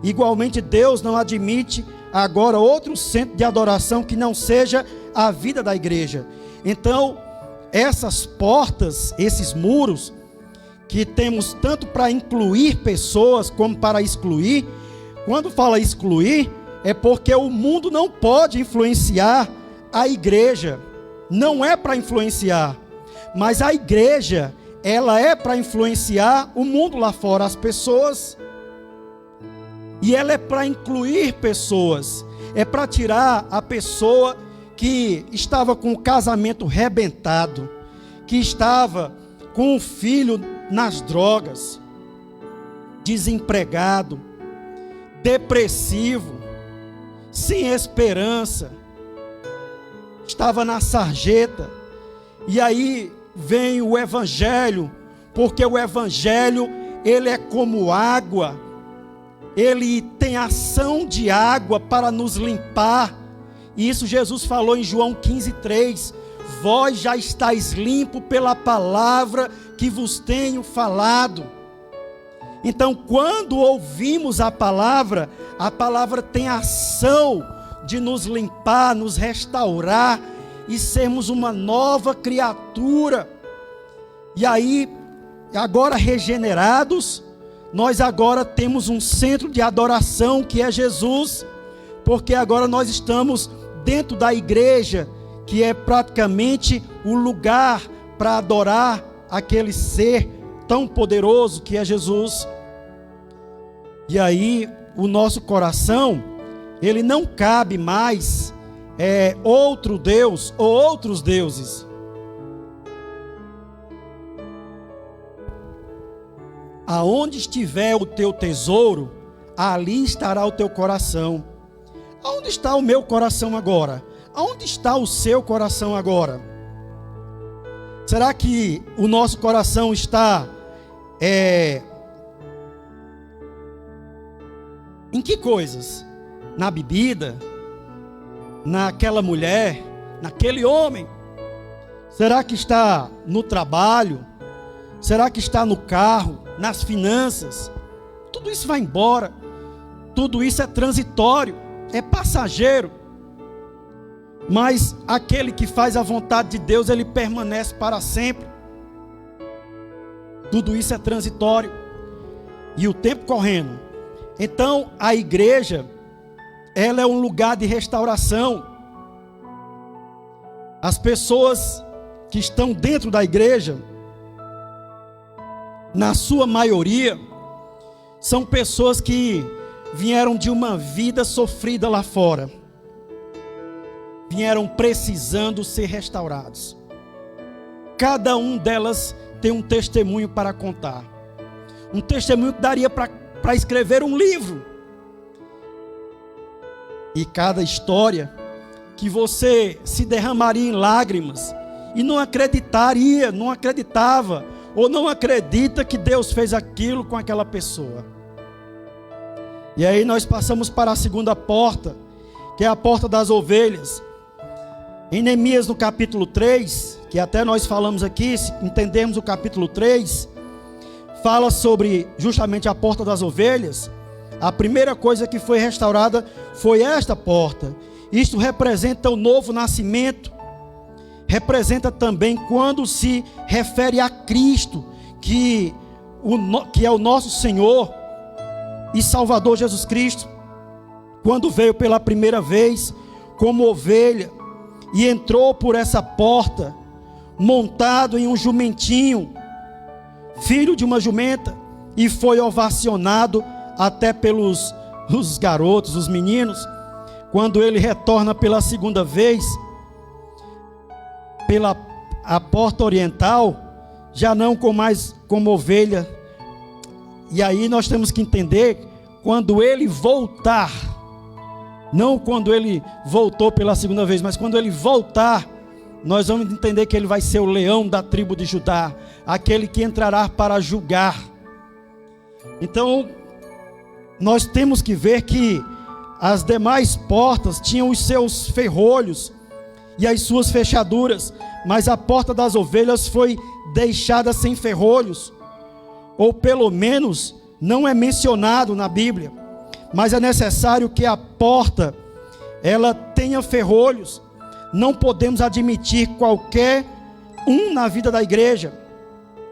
Igualmente, Deus não admite agora outro centro de adoração que não seja a vida da igreja. Então, essas portas, esses muros, que temos tanto para incluir pessoas como para excluir. Quando fala excluir, é porque o mundo não pode influenciar a igreja. Não é para influenciar, mas a igreja, ela é para influenciar o mundo lá fora, as pessoas. E ela é para incluir pessoas, é para tirar a pessoa que estava com o casamento rebentado, que estava com o filho nas drogas, desempregado, depressivo, sem esperança, estava na sarjeta. E aí vem o evangelho, porque o evangelho, ele é como água, ele tem ação de água para nos limpar. E isso Jesus falou em João 15:3. Vós já estáis limpo pela palavra que vos tenho falado. Então, quando ouvimos a palavra tem ação de nos limpar, nos restaurar e sermos uma nova criatura. E aí, agora regenerados, nós agora temos um centro de adoração que é Jesus, porque agora nós estamos dentro da igreja, que é praticamente o lugar para adorar aquele ser tão poderoso que é Jesus. E aí o nosso coração, ele não cabe mais outro Deus ou outros deuses. Aonde estiver o teu tesouro, ali estará o teu coração. Aonde está o meu coração agora? Aonde está o seu coração agora? Será que o nosso coração está em que coisas? Na bebida? Naquela mulher? Naquele homem? Será que está no trabalho? Será que está no carro? Nas finanças? Tudo isso vai embora. Tudo isso é transitório, é passageiro. mas aquele que faz a vontade de Deus, ele permanece para sempre. Tudo isso é transitório, e o tempo correndo. Então a igreja, ela é um lugar de restauração. As pessoas que estão dentro da igreja, na sua maioria, são pessoas que vieram de uma vida sofrida lá fora, vieram precisando ser restaurados. Cada um delas tem um testemunho para contar, um testemunho que daria para escrever um livro. E cada história que você se derramaria em lágrimas e não acreditava ou não acredita que Deus fez aquilo com aquela pessoa. E aí nós passamos para a segunda porta, que é a porta das ovelhas. Em Neemias, no capítulo 3, que até nós falamos aqui, se entendermos o capítulo 3, fala sobre justamente a porta das ovelhas. A primeira coisa que foi restaurada foi esta porta. Isto representa o novo nascimento, representa também quando se refere a Cristo, que é o nosso Senhor e Salvador Jesus Cristo, quando veio pela primeira vez como ovelha e entrou por essa porta, montado em um jumentinho, filho de uma jumenta, e foi ovacionado até pelos garotos, os meninos. Quando ele retorna pela segunda vez, pela a porta oriental, já não como ovelha. E aí nós temos que entender, quando ele voltar, não quando ele voltou pela segunda vez, mas quando ele voltar, nós vamos entender que ele vai ser o leão da tribo de Judá, aquele que entrará para julgar. Então, nós temos que ver que as demais portas tinham os seus ferrolhos e as suas fechaduras, mas a porta das ovelhas foi deixada sem ferrolhos, ou pelo menos não é mencionado na Bíblia. Mas é necessário que a porta ela tenha ferrolhos. Não podemos admitir qualquer um na vida da igreja.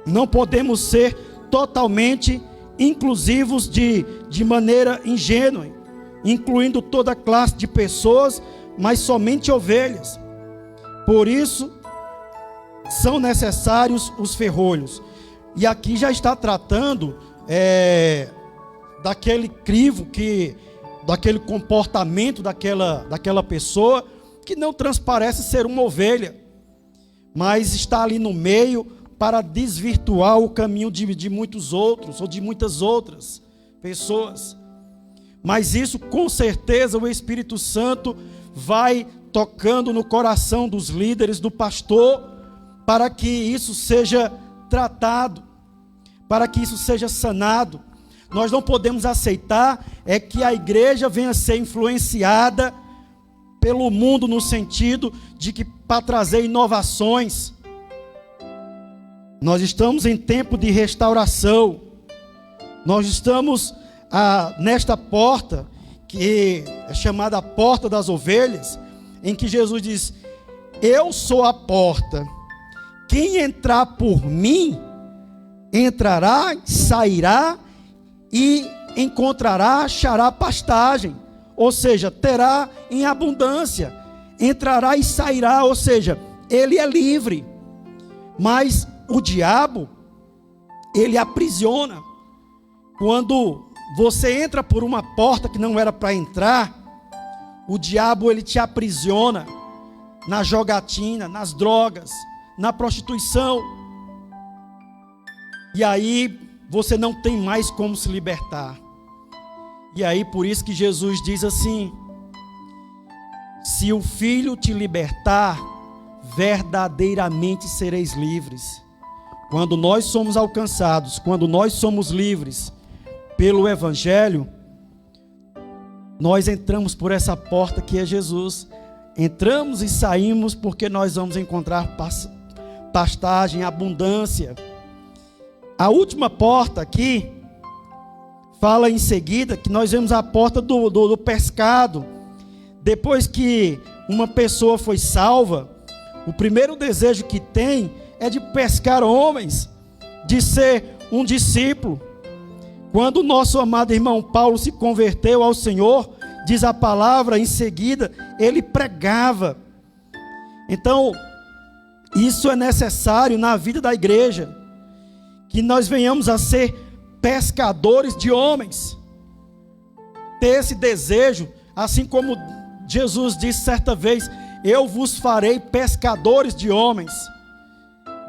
Não podemos ser totalmente inclusivos de maneira ingênua, incluindo toda classe de pessoas, mas somente ovelhas. Por isso, são necessários os ferrolhos. E aqui já está tratando daquele crivo, daquele comportamento daquela pessoa, que não transparece ser uma ovelha, mas está ali no meio para desvirtuar o caminho de muitos outros, ou de muitas outras pessoas. Mas isso, com certeza, o Espírito Santo vai tocando no coração dos líderes, do pastor, para que isso seja tratado, para que isso seja sanado. Nós não podemos aceitar que a igreja venha a ser influenciada pelo mundo, no sentido de que para trazer inovações. Nós estamos em tempo de restauração. Nós estamos nesta porta, que é chamada a porta das ovelhas, em que Jesus diz: eu sou a porta, quem entrar por mim, entrará, sairá e encontrará, achará pastagem, ou seja, terá em abundância, entrará e sairá, ou seja, ele é livre. Mas o diabo, ele aprisiona. Quando você entra por uma porta que não era para entrar, o diabo, ele te aprisiona na jogatina, nas drogas, na prostituição. E aí você não tem mais como se libertar. E aí por isso que Jesus diz assim: se o Filho te libertar, verdadeiramente sereis livres. Quando nós somos alcançados, quando nós somos livres pelo Evangelho, nós entramos por essa porta que é Jesus. Entramos e saímos porque nós vamos encontrar pastagem, abundância. A última porta aqui fala em seguida que nós vemos a porta do pescado. Depois que uma pessoa foi salva, o primeiro desejo que tem é de pescar homens, de ser um discípulo. Quando o nosso amado irmão Paulo se converteu ao Senhor, diz a palavra, em seguida, ele pregava. Então, isso é necessário na vida da igreja, que nós venhamos a ser pescadores de homens, ter esse desejo, assim como Jesus disse certa vez: eu vos farei pescadores de homens.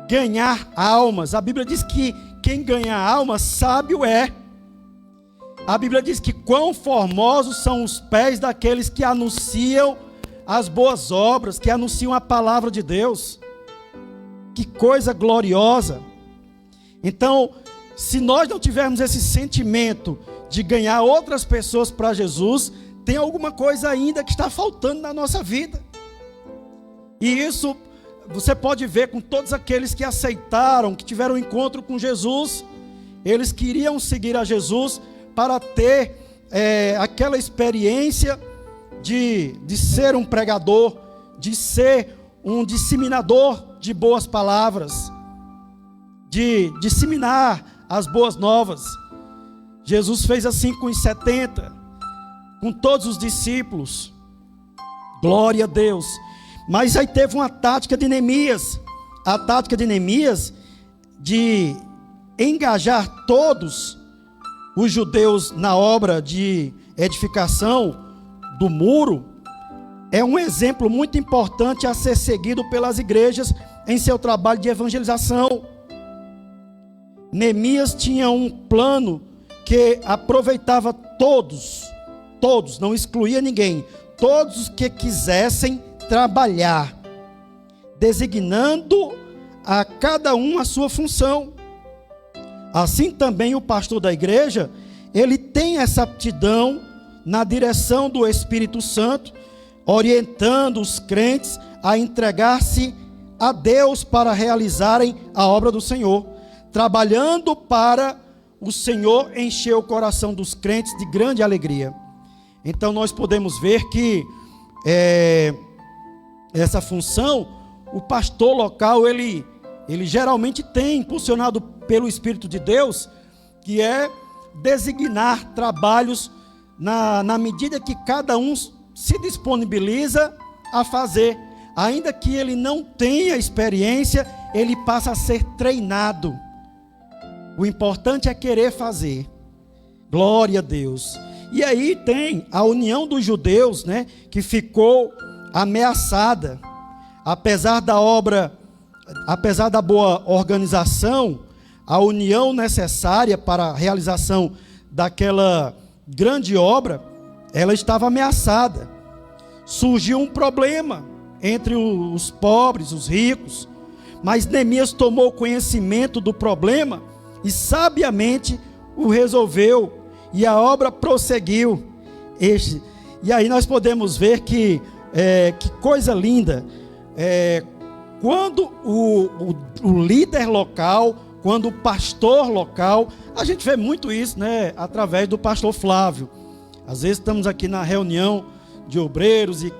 Ganhar almas, a Bíblia diz que quem ganha almas, sábio é. A Bíblia diz que quão formosos são os pés daqueles que anunciam as boas obras, que anunciam a palavra de Deus. Que coisa gloriosa! Então, se nós não tivermos esse sentimento de ganhar outras pessoas para Jesus, tem alguma coisa ainda que está faltando na nossa vida. E isso você pode ver com todos aqueles que aceitaram, que tiveram um encontro com Jesus. Eles queriam seguir a Jesus para ter aquela experiência de ser um pregador, de ser um disseminador de boas palavras, de disseminar as boas novas. Jesus fez assim com os 70, com todos os discípulos. Glória a Deus. Mas aí teve uma tática de Neemias. A tática de Neemias de engajar todos os judeus na obra de edificação do muro é um exemplo muito importante a ser seguido pelas igrejas em seu trabalho de evangelização. Neemias tinha um plano que aproveitava todos, não excluía ninguém, todos os que quisessem trabalhar, designando a cada um a sua função. Assim também o pastor da igreja, ele tem essa aptidão na direção do Espírito Santo, orientando os crentes a entregar-se a Deus para realizarem a obra do Senhor, trabalhando para o Senhor encher o coração dos crentes de grande alegria. Então nós podemos ver que essa função, o pastor local, ele geralmente tem, impulsionado pelo Espírito de Deus, que é designar trabalhos na medida que cada um se disponibiliza a fazer. Ainda que ele não tenha experiência, ele passa a ser treinado. O importante é querer fazer. Glória a Deus. E aí tem a união dos judeus, né, que ficou ameaçada. Apesar da boa organização, a união necessária para a realização daquela grande obra, ela estava ameaçada. Surgiu um problema entre os pobres, os ricos, mas Neemias tomou conhecimento do problema e sabiamente o resolveu, e a obra prosseguiu. E aí nós podemos ver que coisa linda, quando o líder local, quando o pastor local, a gente vê muito isso, né, através do pastor Flávio. Às vezes estamos aqui na reunião de obreiros e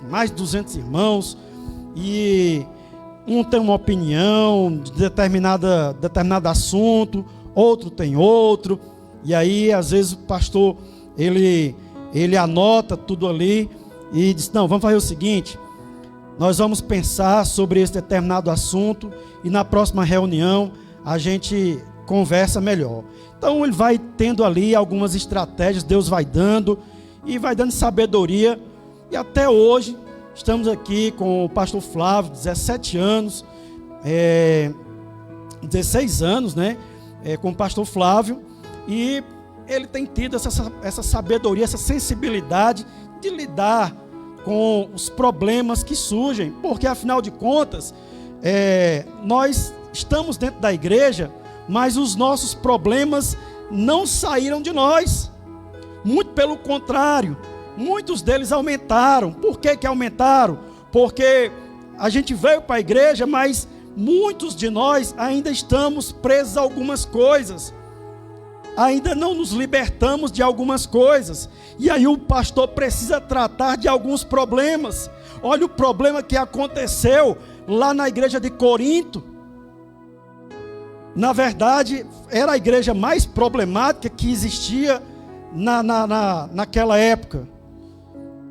mais de 200 irmãos, e um tem uma opinião de determinado assunto, outro tem outro, e aí às vezes o pastor ele anota tudo ali e diz: não, vamos fazer o seguinte, nós vamos pensar sobre esse determinado assunto e na próxima reunião a gente conversa melhor. Então ele vai tendo ali algumas estratégias, Deus vai dando e vai dando sabedoria, e até hoje estamos aqui com o pastor Flávio, 17 anos, 16 anos, né, com o pastor Flávio, e ele tem tido essa sabedoria, essa sensibilidade de lidar com os problemas que surgem, porque afinal de contas, nós estamos dentro da igreja, mas os nossos problemas não saíram de nós, muito pelo contrário, muitos deles aumentaram. Por que aumentaram? Porque a gente veio para a igreja, mas muitos de nós ainda estamos presos a algumas coisas. ainda não nos libertamos de algumas coisas. E aí o pastor precisa tratar de alguns problemas. Olha o problema que aconteceu lá na igreja de Corinto. Na verdade, era a igreja mais problemática que existia naquela época.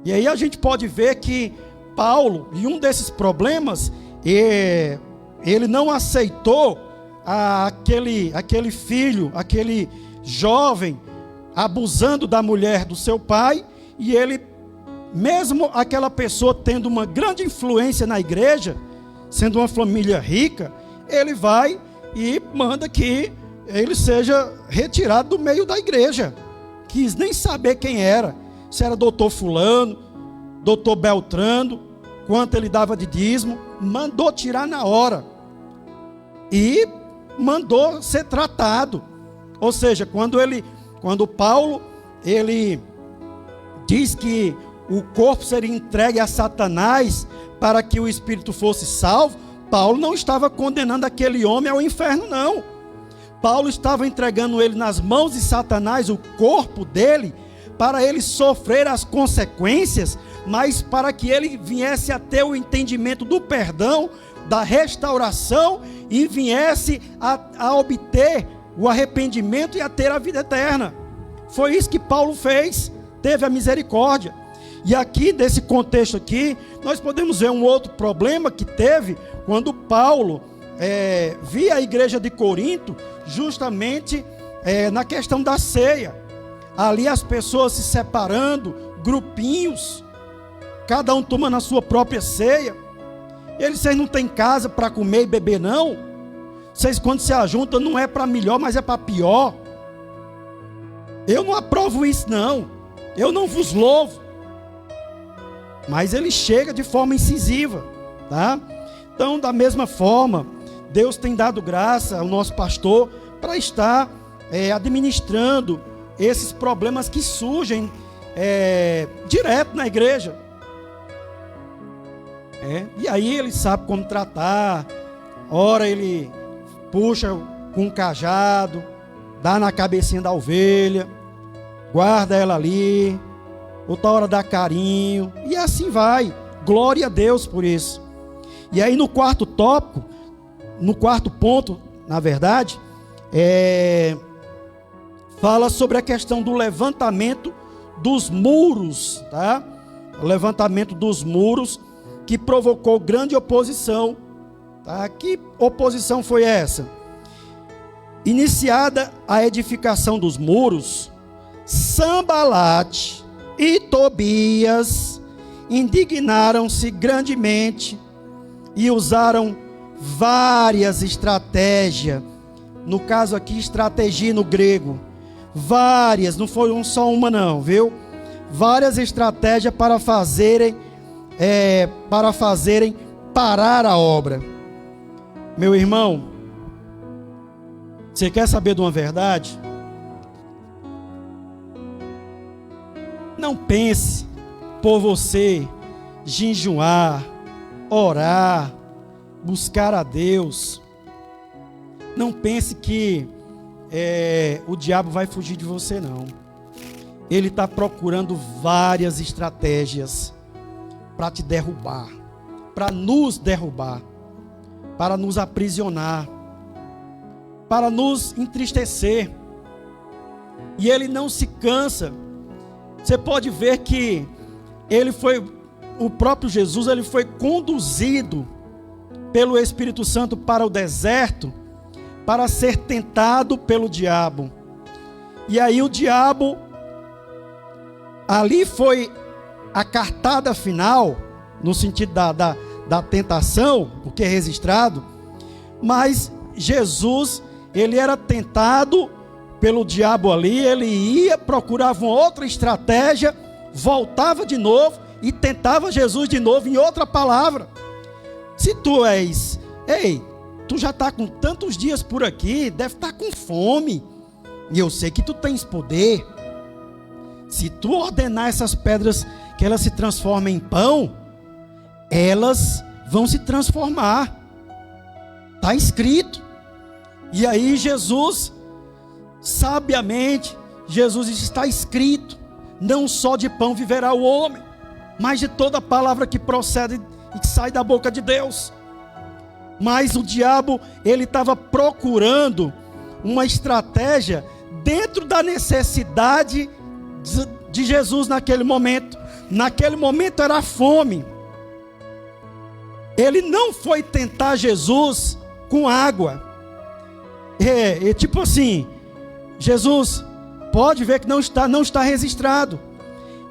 E aí a gente pode ver que Paulo, em um desses problemas, ele não aceitou aquele filho, aquele jovem, abusando da mulher do seu pai, e ele, mesmo aquela pessoa tendo uma grande influência na igreja, sendo uma família rica, ele vai e manda que ele seja retirado do meio da igreja. Quis nem saber quem era, se era doutor fulano, doutor Beltrano, quanto ele dava de dízimo, mandou tirar na hora e mandou ser tratado. Ou seja, quando Paulo ele diz que o corpo seria entregue a Satanás para que o espírito fosse salvo, Paulo não estava condenando aquele homem ao inferno, não. Paulo estava entregando ele nas mãos de Satanás, o corpo dele, para ele sofrer as consequências, mas para que ele viesse a ter o entendimento do perdão, da restauração, e viesse a obter o arrependimento e a ter a vida eterna. Foi isso que Paulo fez, teve a misericórdia. E aqui, desse contexto aqui, nós podemos ver um outro problema que teve, quando Paulo via a igreja de Corinto, justamente na questão da ceia. Ali as pessoas se separando, grupinhos, cada um tomando a sua própria ceia. Vocês não têm casa para comer e beber, não? Vocês, quando se ajuntam, não é para melhor, mas é para pior. Eu não aprovo isso, não. Eu não vos louvo. Mas ele chega de forma incisiva, tá? Então, da mesma forma, Deus tem dado graça ao nosso pastor para estar administrando esses problemas que surgem direto na igreja. E aí ele sabe como tratar. Ora ele puxa com um cajado, dá na cabecinha da ovelha, guarda ela ali, outra hora dá carinho, e assim vai. Glória a Deus por isso. E aí no quarto tópico, no quarto ponto, na verdade, fala sobre a questão do levantamento dos muros, tá? O levantamento dos muros que provocou grande oposição, tá? Que oposição foi essa? Iniciada a edificação dos muros, Sambalate e Tobias indignaram-se grandemente e usaram várias estratégias. No caso aqui, estratégia no grego. Várias, não foi só uma não, viu? Várias estratégias para fazerem parar a obra. Meu irmão, você quer saber de uma verdade? Não pense por você jejuar, orar, buscar a Deus. Não pense que o diabo vai fugir de você, não. Ele está procurando várias estratégias para te derrubar, para nos derrubar, para nos aprisionar, para nos entristecer. E ele não se cansa. Você pode ver que o próprio Jesus, ele foi conduzido pelo Espírito Santo para o deserto, para ser tentado pelo diabo. E aí o diabo, ali foi a cartada final, no sentido da tentação, o que é registrado. Mas Jesus, ele era tentado pelo diabo ali, ele ia, procurava uma outra estratégia, voltava de novo e tentava Jesus de novo em outra palavra. Se tu tu já está com tantos dias por aqui, deve estar com fome, e eu sei que tu tens poder. Se tu ordenar essas pedras que elas se transformem em pão, elas vão se transformar. Está escrito. E aí Jesus sabiamente, Jesus disse: está escrito, não só de pão viverá o homem, mas de toda palavra que procede e que sai da boca de Deus. Mas o diabo, ele estava procurando uma estratégia dentro da necessidade de Jesus naquele momento. Naquele momento era a fome. Ele não foi tentar Jesus com água. Tipo assim, Jesus, pode ver que não está registrado.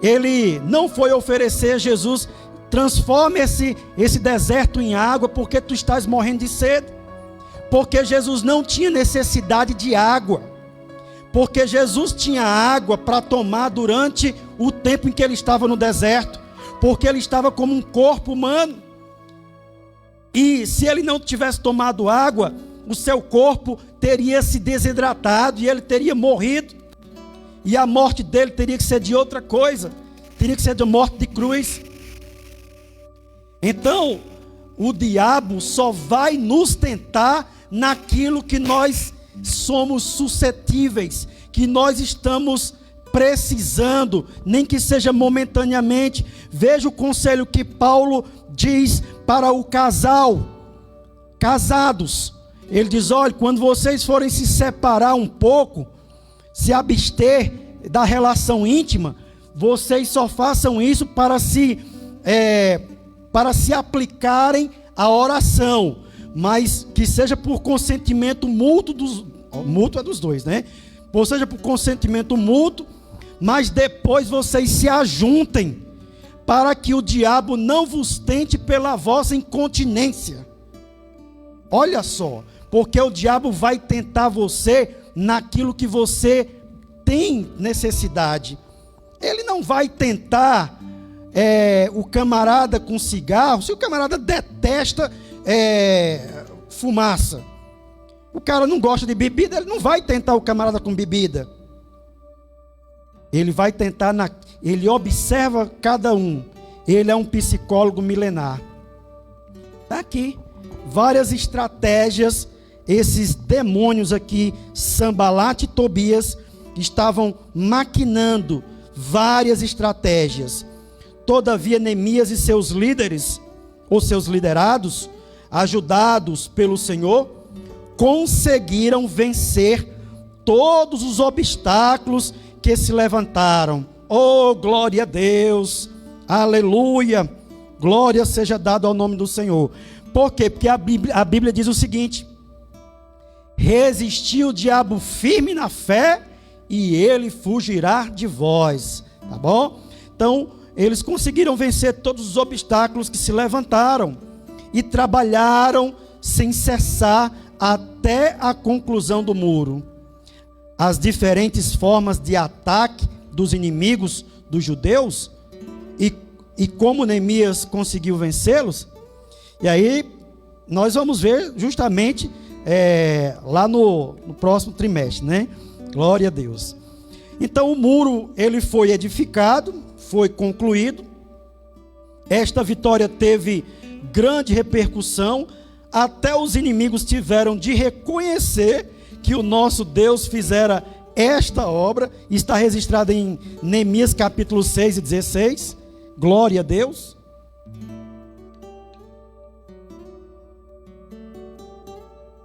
Ele não foi oferecer a Jesus: transforme esse deserto em água, porque tu estás morrendo de sede. Porque Jesus não tinha necessidade de água. Porque Jesus tinha água para tomar durante o tempo em que ele estava no deserto. Porque ele estava como um corpo humano. E se ele não tivesse tomado água, o seu corpo teria se desidratado e ele teria morrido. E a morte dele teria que ser de outra coisa. Teria que ser de morte de cruz. Então, o diabo só vai nos tentar naquilo que nós somos suscetíveis, que nós estamos precisando, nem que seja momentaneamente. Veja o conselho que Paulo diz para o casal, casados. Ele diz: olha, quando vocês forem se separar um pouco, se abster da relação íntima, vocês só façam isso para se aplicarem à oração, mas que seja por consentimento mútuo mútuo é dos dois, né? Ou seja, por consentimento mútuo, mas depois vocês se ajuntem, para que o diabo não vos tente pela vossa incontinência. Olha só, porque o diabo vai tentar você naquilo que você tem necessidade. Ele não vai tentar o camarada com cigarro, se o camarada detesta fumaça. O cara não gosta de bebida, ele não vai tentar o camarada com bebida. Ele vai tentar, ele observa cada um. Ele é um psicólogo milenar. Está aqui, várias estratégias. Esses demônios aqui, Sanbalat e Tobias, estavam maquinando várias estratégias. Todavia, Neemias e seus líderes, ou seus liderados, ajudados pelo Senhor, conseguiram vencer todos os obstáculos que se levantaram. Oh, glória a Deus, aleluia, glória seja dada ao nome do Senhor. Por quê? Porque a Bíblia diz o seguinte: resistir o diabo firme na fé e ele fugirá de vós. Tá bom? Então, eles conseguiram vencer todos os obstáculos que se levantaram e trabalharam sem cessar até a conclusão do muro. As diferentes formas de ataque dos inimigos dos judeus e como Neemias conseguiu vencê-los. E aí nós vamos ver justamente lá no próximo trimestre, né? Glória a Deus. Então o muro ele foi edificado, foi concluído. Esta vitória teve grande repercussão. Até os inimigos tiveram de reconhecer que o nosso Deus fizera esta obra. Está registrado em Neemias capítulo 6 e 16. Glória a Deus.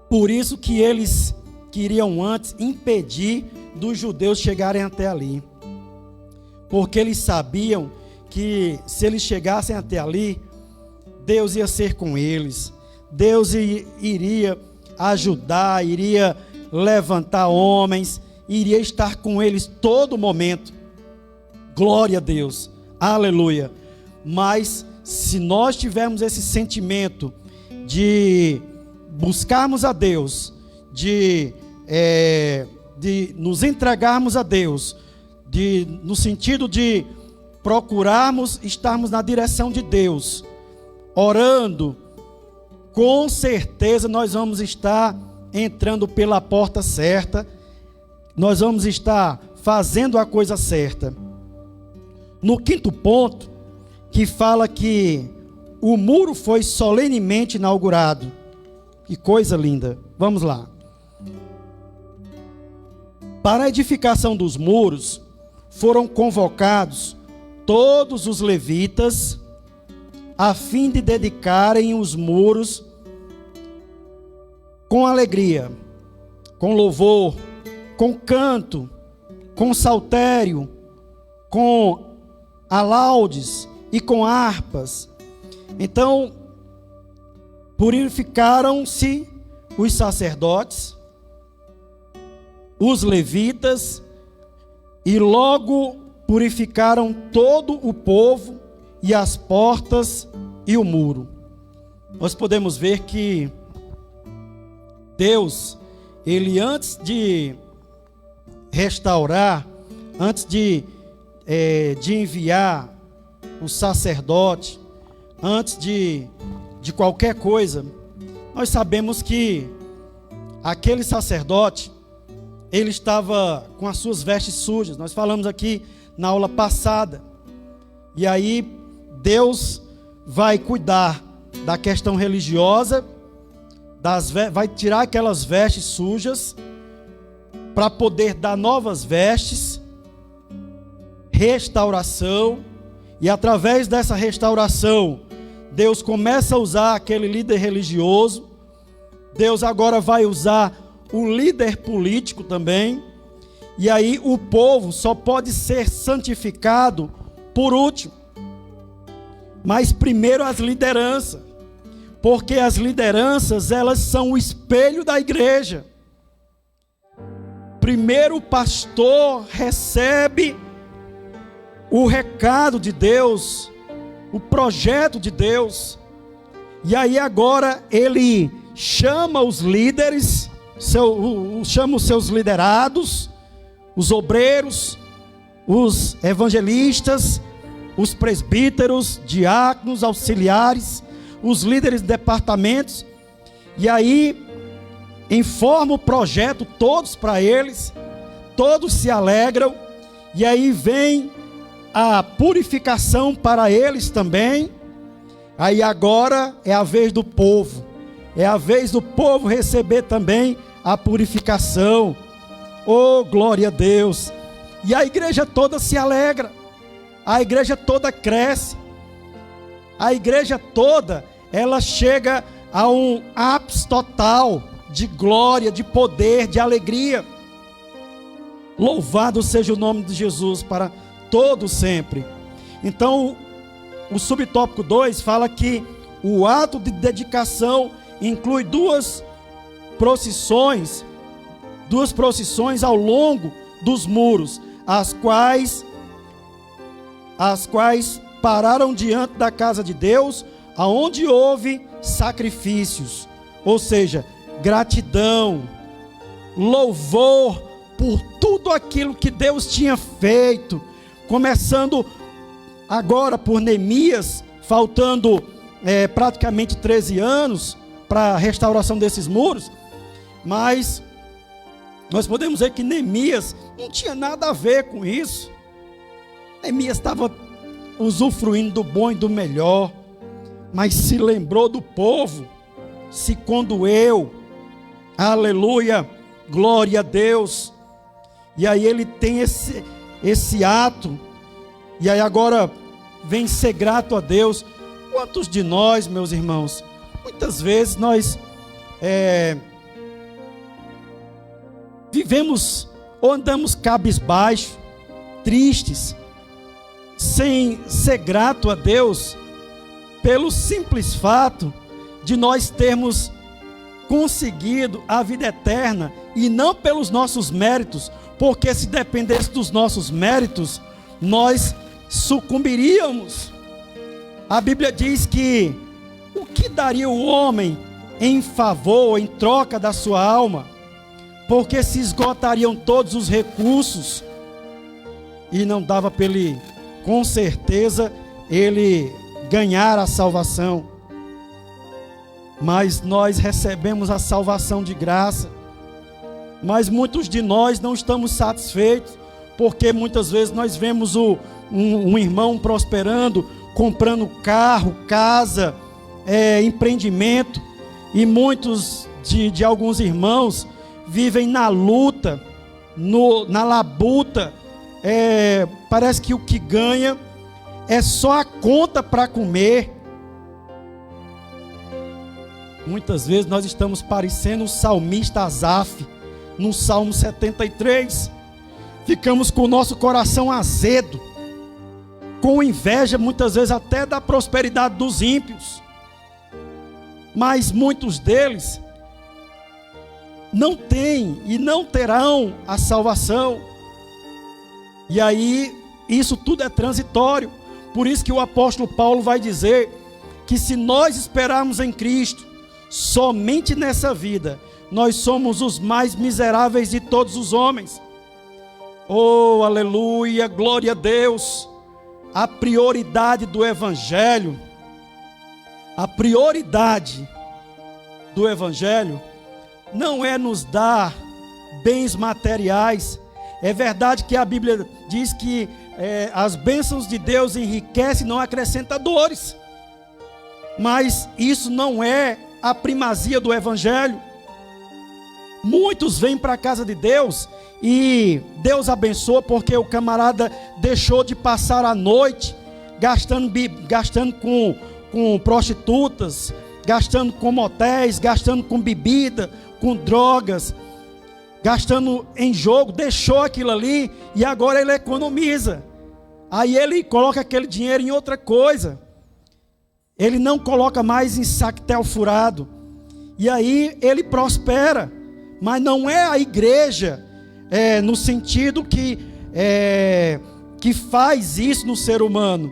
Por isso que eles queriam antes impedir dos judeus chegarem até ali. Porque eles sabiam que se eles chegassem até ali, Deus ia ser com eles. Deus iria ajudar, iria levantar homens, iria estar com eles todo momento. Glória a Deus, aleluia. Mas se nós tivermos esse sentimento de buscarmos a Deus, de nos entregarmos a Deus, no sentido de procurarmos estarmos na direção de Deus, orando, com certeza nós vamos estar entrando pela porta certa, nós vamos estar fazendo a coisa certa. No quinto ponto, que fala que o muro foi solenemente inaugurado. Que coisa linda. Vamos lá. Para a edificação dos muros foram convocados todos os levitas, a fim de dedicarem os muros com alegria, com louvor, com canto, com saltério, com alaudes e com harpas. Então, purificaram-se os sacerdotes, os levitas, e logo purificaram todo o povo e as portas e o muro. Nós podemos ver que Deus, ele antes de restaurar, antes de enviar o sacerdote, antes de qualquer coisa, nós sabemos que aquele sacerdote, ele estava com as suas vestes sujas. Nós falamos aqui na aula passada. E aí Deus vai cuidar da questão religiosa, vai tirar aquelas vestes sujas para poder dar novas vestes, restauração, e através dessa restauração, Deus começa a usar aquele líder religioso. Deus agora vai usar o líder político também. E aí o povo só pode ser santificado por último. Mas primeiro as lideranças. Porque as lideranças, elas são o espelho da igreja. Primeiro o pastor recebe o recado de Deus, o projeto de Deus. E aí agora ele chama os líderes, chama os seus liderados, os obreiros, os evangelistas, os presbíteros, diáconos, auxiliares, os líderes de departamentos, e aí informa o projeto todos para eles, todos se alegram, e aí vem a purificação para eles também. Aí agora é a vez do povo, é a vez do povo receber também a purificação. Oh, glória a Deus! E a igreja toda se alegra, a igreja toda cresce, a igreja toda, ela chega a um ápice total de glória, de poder, de alegria. Louvado seja o nome de Jesus para todo sempre. Então, o subtópico 2 fala que o ato de dedicação inclui duas procissões ao longo dos muros, as quais pararam diante da casa de Deus, aonde houve sacrifícios, ou seja, gratidão, louvor por tudo aquilo que Deus tinha feito, começando agora por Neemias, faltando praticamente 13 anos para a restauração desses muros. Mas nós podemos ver que Neemias não tinha nada a ver com isso. Neemias estava usufruindo do bom e do melhor, mas se lembrou do povo, se condoeu. Aleluia, glória a Deus. E aí ele tem esse ato, e aí agora vem ser grato a Deus. Quantos de nós, meus irmãos, muitas vezes nós vivemos ou andamos cabisbaixo, tristes, sem ser grato a Deus, pelo simples fato de nós termos conseguido a vida eterna, e não pelos nossos méritos, porque se dependesse dos nossos méritos, nós sucumbiríamos. A Bíblia diz que o que daria o homem em favor, em troca da sua alma? Porque se esgotariam todos os recursos, e não dava para ele, com certeza, ele ganhar a salvação. Mas nós recebemos a salvação de graça. Mas muitos de nós não estamos satisfeitos, porque muitas vezes nós vemos um irmão prosperando, comprando carro, casa, empreendimento, e muitos de alguns irmãos vivem na luta, na labuta, parece que o que ganha é só a conta para comer. Muitas vezes nós estamos parecendo o salmista Asaf, no Salmo 73. Ficamos com o nosso coração azedo, com inveja muitas vezes até da prosperidade dos ímpios. Mas muitos deles não têm e não terão a salvação. E aí, isso tudo é transitório. Por isso que o apóstolo Paulo vai dizer que se nós esperarmos em Cristo, somente nessa vida, nós somos os mais miseráveis de todos os homens. Oh, aleluia, glória a Deus. A prioridade do Evangelho, não é nos dar bens materiais. É verdade que a Bíblia diz que as bênçãos de Deus enriquecem e não acrescenta dores. Mas isso não é a primazia do Evangelho. Muitos vêm para a casa de Deus e Deus abençoa porque o camarada deixou de passar a noite gastando com prostitutas, gastando com motéis, gastando com bebida, com drogas, gastando em jogo, deixou aquilo ali e agora ele economiza. Aí ele coloca aquele dinheiro em outra coisa. Ele não coloca mais em sactel furado. E aí ele prospera. Mas não é a igreja, no sentido que faz isso no ser humano.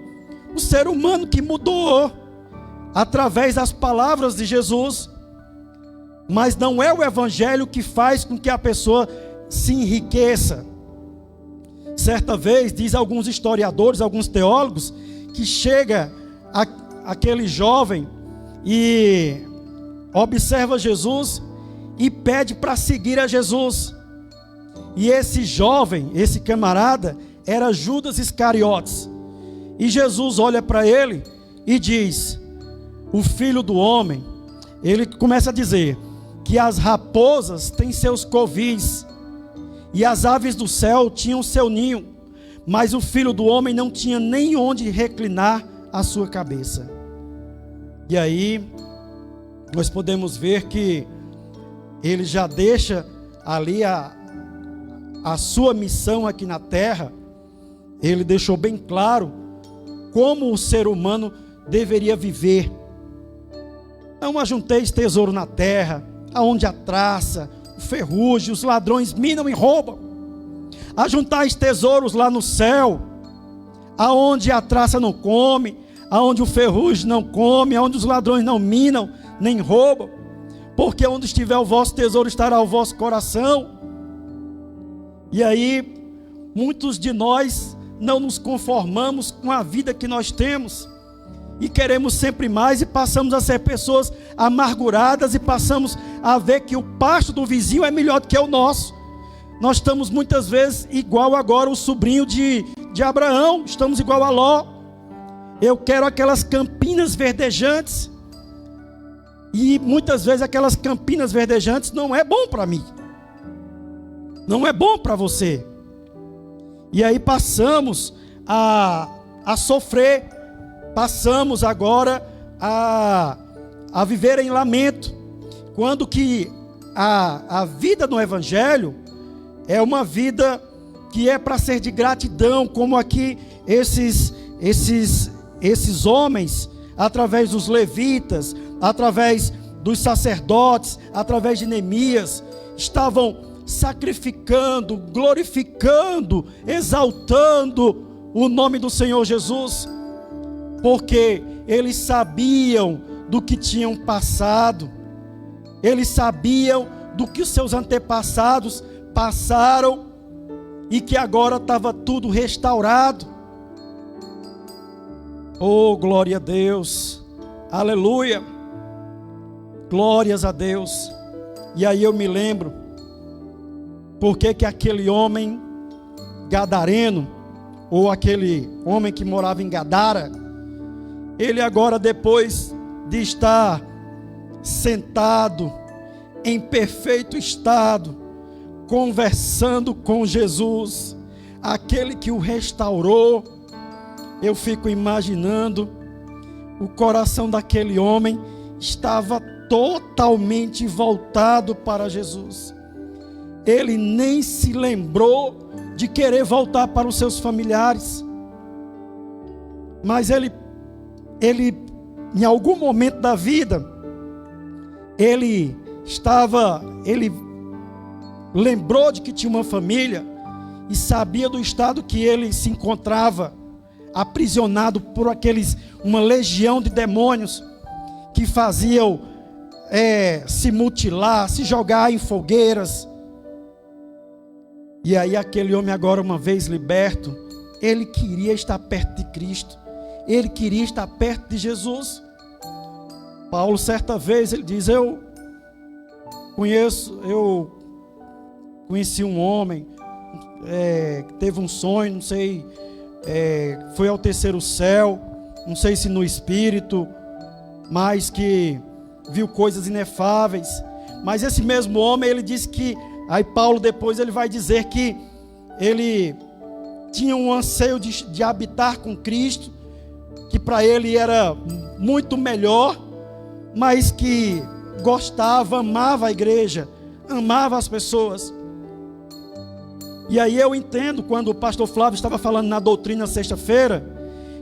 O ser humano que mudou através das palavras de Jesus. Mas não é o Evangelho que faz com que a pessoa se enriqueça. Certa vez, diz alguns historiadores, alguns teólogos, que chega aquele jovem e observa Jesus e pede para seguir a Jesus. E esse jovem, esse camarada, era Judas Iscariotes. E Jesus olha para ele e diz: o filho do homem, ele começa a dizer que as raposas têm seus covis e as aves do céu tinham seu ninho, mas o filho do homem não tinha nem onde reclinar a sua cabeça. E aí nós podemos ver que ele já deixa ali a sua missão aqui na terra. Ele deixou bem claro como o ser humano deveria viver. Não ajunteis tesouro na terra, aonde a traça, o ferrugem, os ladrões minam e roubam. Ajuntais tesouros lá no céu, aonde a traça não come, aonde o ferrugem não come, aonde os ladrões não minam nem roubam. Porque onde estiver o vosso tesouro estará o vosso coração. E aí, muitos de nós não nos conformamos com a vida que nós temos. E queremos sempre mais e passamos a ser pessoas amarguradas e passamos a ver que o pasto do vizinho é melhor do que o nosso. Nós estamos muitas vezes igual agora o sobrinho de Abraão, estamos igual a Ló. Eu quero aquelas campinas verdejantes. E muitas vezes aquelas campinas verdejantes não é bom para mim. Não é bom para você. E aí passamos a sofrer. Passamos agora a viver em lamento. Quando que a vida no Evangelho é uma vida que é para ser de gratidão, como aqui esses homens, através dos levitas, através dos sacerdotes, através de Neemias, estavam sacrificando, glorificando, exaltando o nome do Senhor Jesus, porque eles sabiam do que tinham passado, eles sabiam do que os seus antepassados passaram e que agora estava tudo restaurado. Oh, glória a Deus, aleluia, glórias a Deus. E aí eu me lembro porque que aquele homem gadareno, ou aquele homem que morava em Gadara, ele agora, depois de estar sentado em perfeito estado, conversando com Jesus, aquele que o restaurou. Eu fico imaginando, o coração daquele homem estava totalmente voltado para Jesus. Ele nem se lembrou de querer voltar para os seus familiares. Mas ele em algum momento da vida, ele lembrou de que tinha uma família e sabia do estado que ele se encontrava, aprisionado por uma legião de demônios que faziam se mutilar, se jogar em fogueiras. E aí aquele homem, agora uma vez liberto, ele queria estar perto de Cristo, ele queria estar perto de Jesus. Paulo, certa vez, ele diz: eu conheci um homem que teve um sonho, não sei, foi ao terceiro céu, não sei se no espírito, mas que viu coisas inefáveis. Mas esse mesmo homem, ele disse que, aí Paulo depois ele vai dizer que ele tinha um anseio de habitar com Cristo, que para ele era muito melhor, mas que gostava, amava a igreja, amava as pessoas. E aí eu entendo, quando o pastor Flávio estava falando na doutrina sexta-feira,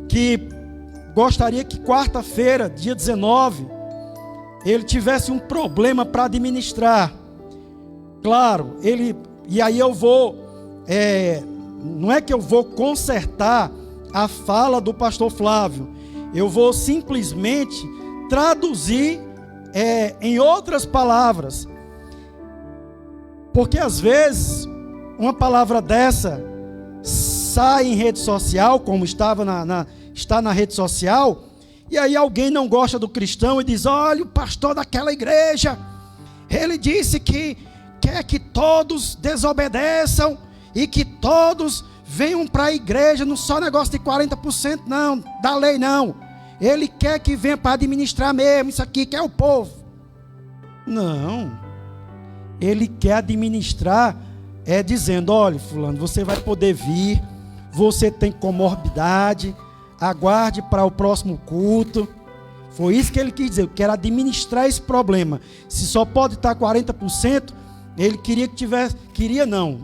que gostaria que quarta-feira, dia 19, ele tivesse um problema para administrar. Claro, e aí eu vou, não é que eu vou consertar a fala do pastor Flávio, eu vou simplesmente traduzir em outras palavras, porque às vezes uma palavra dessa sai em rede social, como está na rede social, e aí alguém não gosta do cristão e diz: olha, o pastor daquela igreja, ele disse que quer que todos desobedeçam e que todos venham para a igreja, não só negócio de 40% não, da lei não, ele quer que venha para administrar mesmo, isso aqui quer o povo. Não, ele quer administrar dizendo: olha, fulano, você vai poder vir, você tem comorbidade, aguarde para o próximo culto. Foi isso que ele quis dizer: eu quero administrar esse problema. Se só pode estar 40%, ele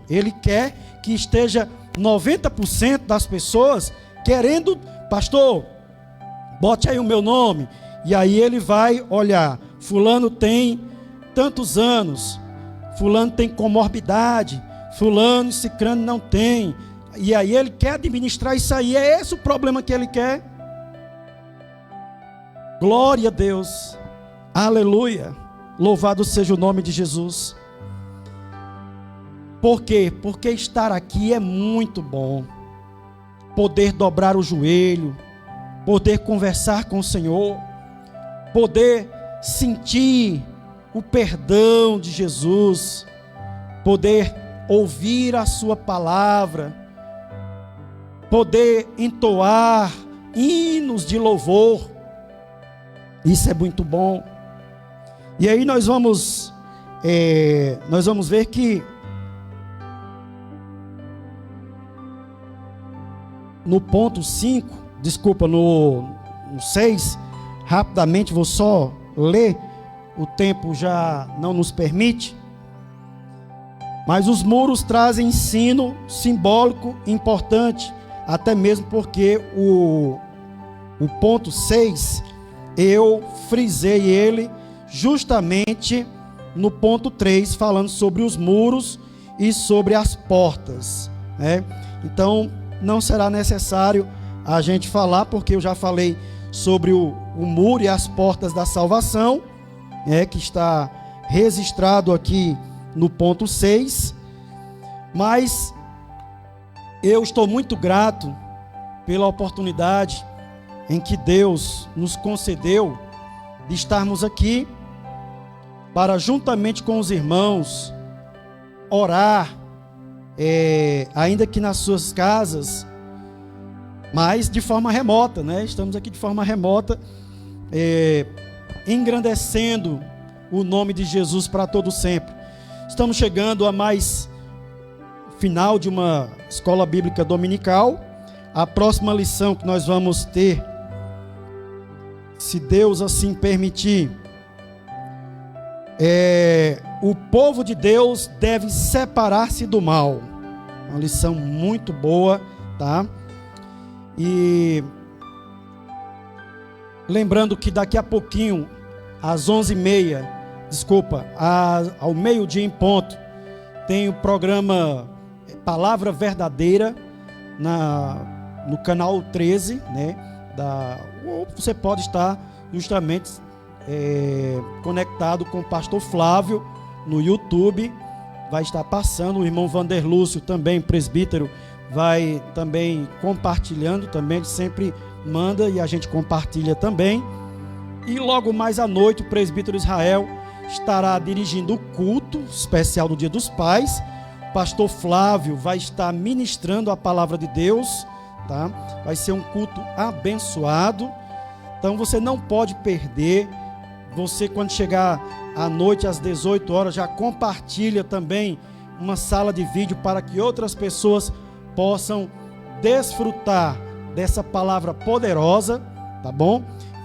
ele quer que esteja 90% das pessoas querendo: pastor, bote aí o meu nome. E aí ele vai olhar: fulano tem tantos anos, fulano tem comorbidade, fulano, cicrano não tem. E aí ele quer administrar isso aí. É esse o problema que ele quer. Glória a Deus, aleluia, louvado seja o nome de Jesus. Por quê? Porque estar aqui é muito bom. Poder dobrar o joelho, poder conversar com o Senhor, poder sentir o perdão de Jesus, poder ouvir a sua palavra, poder entoar hinos de louvor. Isso é muito bom. E aí nós vamos ver que no ponto 5, no 6, rapidamente vou só ler, o tempo já não nos permite. Mas os muros trazem ensino simbólico importante, até mesmo porque o ponto 6, eu frisei ele justamente no ponto 3, falando sobre os muros e sobre as portas, né? Então não será necessário a gente falar, porque eu já falei sobre o muro e as portas da salvação, que está registrado aqui no ponto 6. Mas eu estou muito grato pela oportunidade em que Deus nos concedeu de estarmos aqui para, juntamente com os irmãos, orar, ainda que nas suas casas, mas de forma remota, né? Estamos aqui de forma remota, engrandecendo o nome de Jesus para todo sempre. Estamos chegando a mais final de uma escola bíblica dominical. A próxima lição que nós vamos ter, se Deus assim permitir, o povo de Deus deve separar-se do mal. Uma lição muito boa, tá? E lembrando que daqui a pouquinho, às 11h30, ao meio-dia em ponto, tem o programa Palavra Verdadeira no canal 13, né? Ou você pode estar justamente conectado com o pastor Flávio no YouTube. Vai estar passando, o irmão Vander Lúcio também, presbítero, vai também compartilhando também, ele sempre manda e a gente compartilha também. E logo mais à noite o presbítero Israel estará dirigindo o culto especial do Dia dos Pais. O pastor Flávio vai estar ministrando a palavra de Deus, tá? Vai ser um culto abençoado, então você não pode perder. Você, quando chegar à noite às 18 horas, já compartilha também uma sala de vídeo para que outras pessoas possam desfrutar dessa palavra poderosa, tá bom?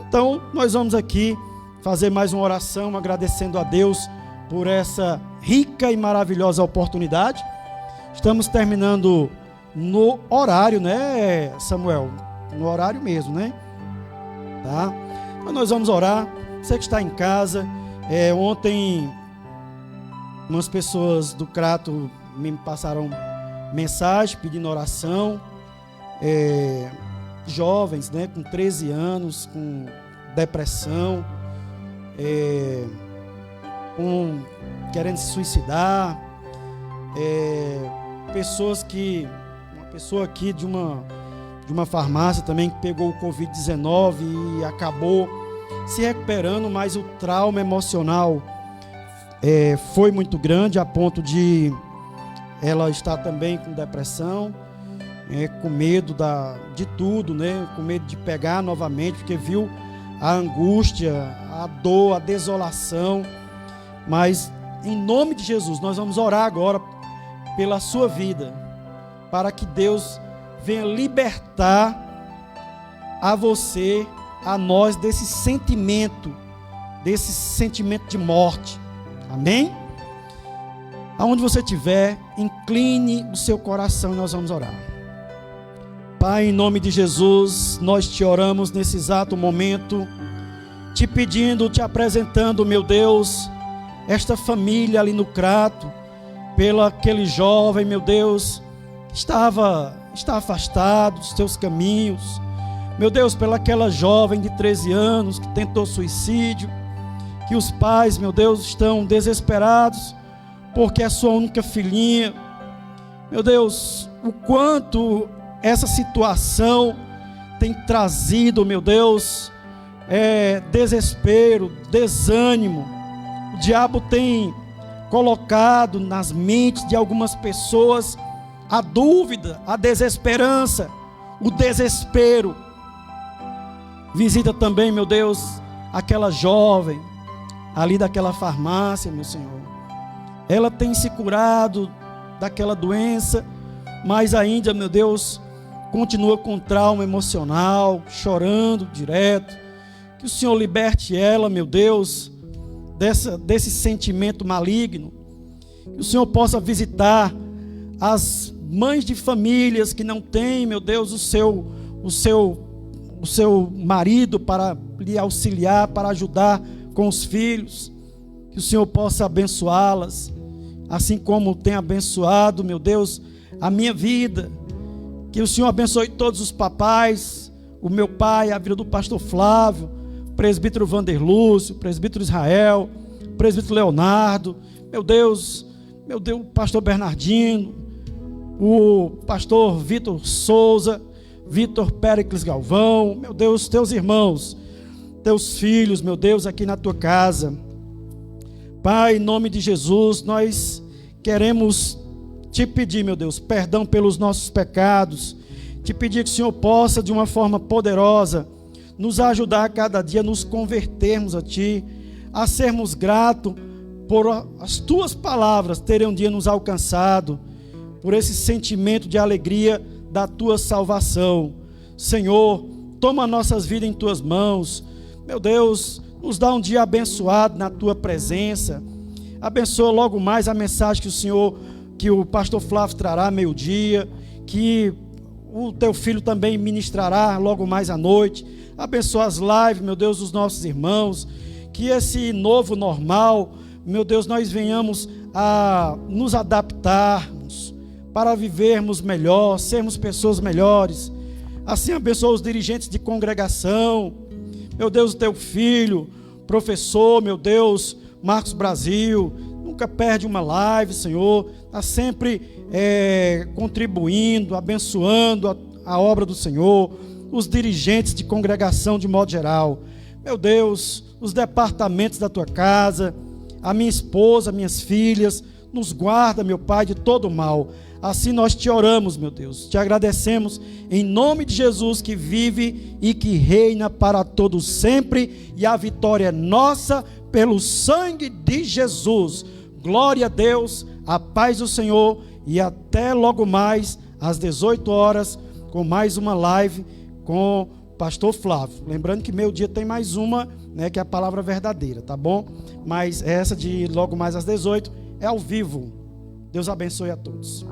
Então, nós vamos aqui fazer mais uma oração, agradecendo a Deus por essa rica e maravilhosa oportunidade. Estamos terminando no horário, né, Samuel? No horário mesmo, né? Tá? Então, nós vamos orar. Você que está em casa, ontem umas pessoas do Crato me passaram mensagem pedindo oração, jovens, né, com 13 anos, com depressão, querendo se suicidar, uma pessoa aqui de uma farmácia também que pegou o Covid-19 e acabou se recuperando, mas o trauma emocional foi muito grande, a ponto de ela estar também com depressão, com medo de tudo, né? Com medo de pegar novamente, porque viu a angústia, a dor, a desolação. Mas em nome de Jesus, nós vamos orar agora pela sua vida, para que Deus venha libertar a você, a nós, desse sentimento de morte. Amém? Aonde você estiver, incline o seu coração e nós vamos orar. Pai, em nome de Jesus, nós te oramos nesse exato momento, te pedindo, te apresentando, meu Deus, esta família ali no Crato, pelo aquele jovem, meu Deus, está afastado dos teus caminhos. Meu Deus, pelaquela jovem de 13 anos que tentou suicídio, que os pais, meu Deus, estão desesperados, porque é a sua única filhinha. Meu Deus, o quanto essa situação tem trazido, meu Deus, desespero, desânimo. O diabo tem colocado nas mentes de algumas pessoas a dúvida, a desesperança, o desespero. Visita também, meu Deus, aquela jovem ali daquela farmácia, meu Senhor. Ela tem se curado daquela doença, mas ainda, meu Deus, continua com trauma emocional, chorando direto. Que o Senhor liberte ela, meu Deus, desse sentimento maligno. Que o Senhor possa visitar as mães de famílias que não têm, meu Deus, o seu marido para lhe auxiliar, para ajudar com os filhos. Que o Senhor possa abençoá-las, assim como tem abençoado, meu Deus, a minha vida. Que o Senhor abençoe todos os papais, o meu pai, a vida do pastor Flávio, o presbítero Vander Lúcio, o presbítero Israel, o presbítero Leonardo, meu Deus, o pastor Bernardino, o pastor Vitor Souza, Vitor Péricles Galvão, meu Deus, teus irmãos, teus filhos, meu Deus, aqui na tua casa. Pai, em nome de Jesus, nós queremos te pedir, meu Deus, perdão pelos nossos pecados, te pedir que o Senhor possa, de uma forma poderosa, nos ajudar a cada dia a nos convertermos a Ti, a sermos gratos por as Tuas palavras terem um dia nos alcançado, por esse sentimento de alegria da tua salvação. Senhor, toma nossas vidas em tuas mãos. Meu Deus, nos dá um dia abençoado na tua presença. Abençoa logo mais a mensagem que o pastor Flávio trará meio-dia, que o teu filho também ministrará logo mais à noite. Abençoa as lives, meu Deus, dos nossos irmãos. Que esse novo normal, meu Deus, nós venhamos a nos adaptarmos para vivermos melhor, sermos pessoas melhores. Assim abençoa os dirigentes de congregação. Meu Deus, o teu filho, professor, meu Deus, Marcos Brasil, nunca perde uma live, Senhor. Está sempre contribuindo, abençoando a obra do Senhor. Os dirigentes de congregação de modo geral. Meu Deus, os departamentos da tua casa, a minha esposa, minhas filhas, nos guarda, meu Pai, de todo mal. Assim nós te oramos, meu Deus, te agradecemos em nome de Jesus, que vive e que reina para todos sempre, e a vitória é nossa pelo sangue de Jesus. Glória a Deus, a paz do Senhor, e até logo mais às 18 horas com mais uma live com o pastor Flávio. Lembrando que meio-dia tem mais uma, né, que é a palavra verdadeira, tá bom? Mas essa de logo mais às 18 é ao vivo. Deus abençoe a todos.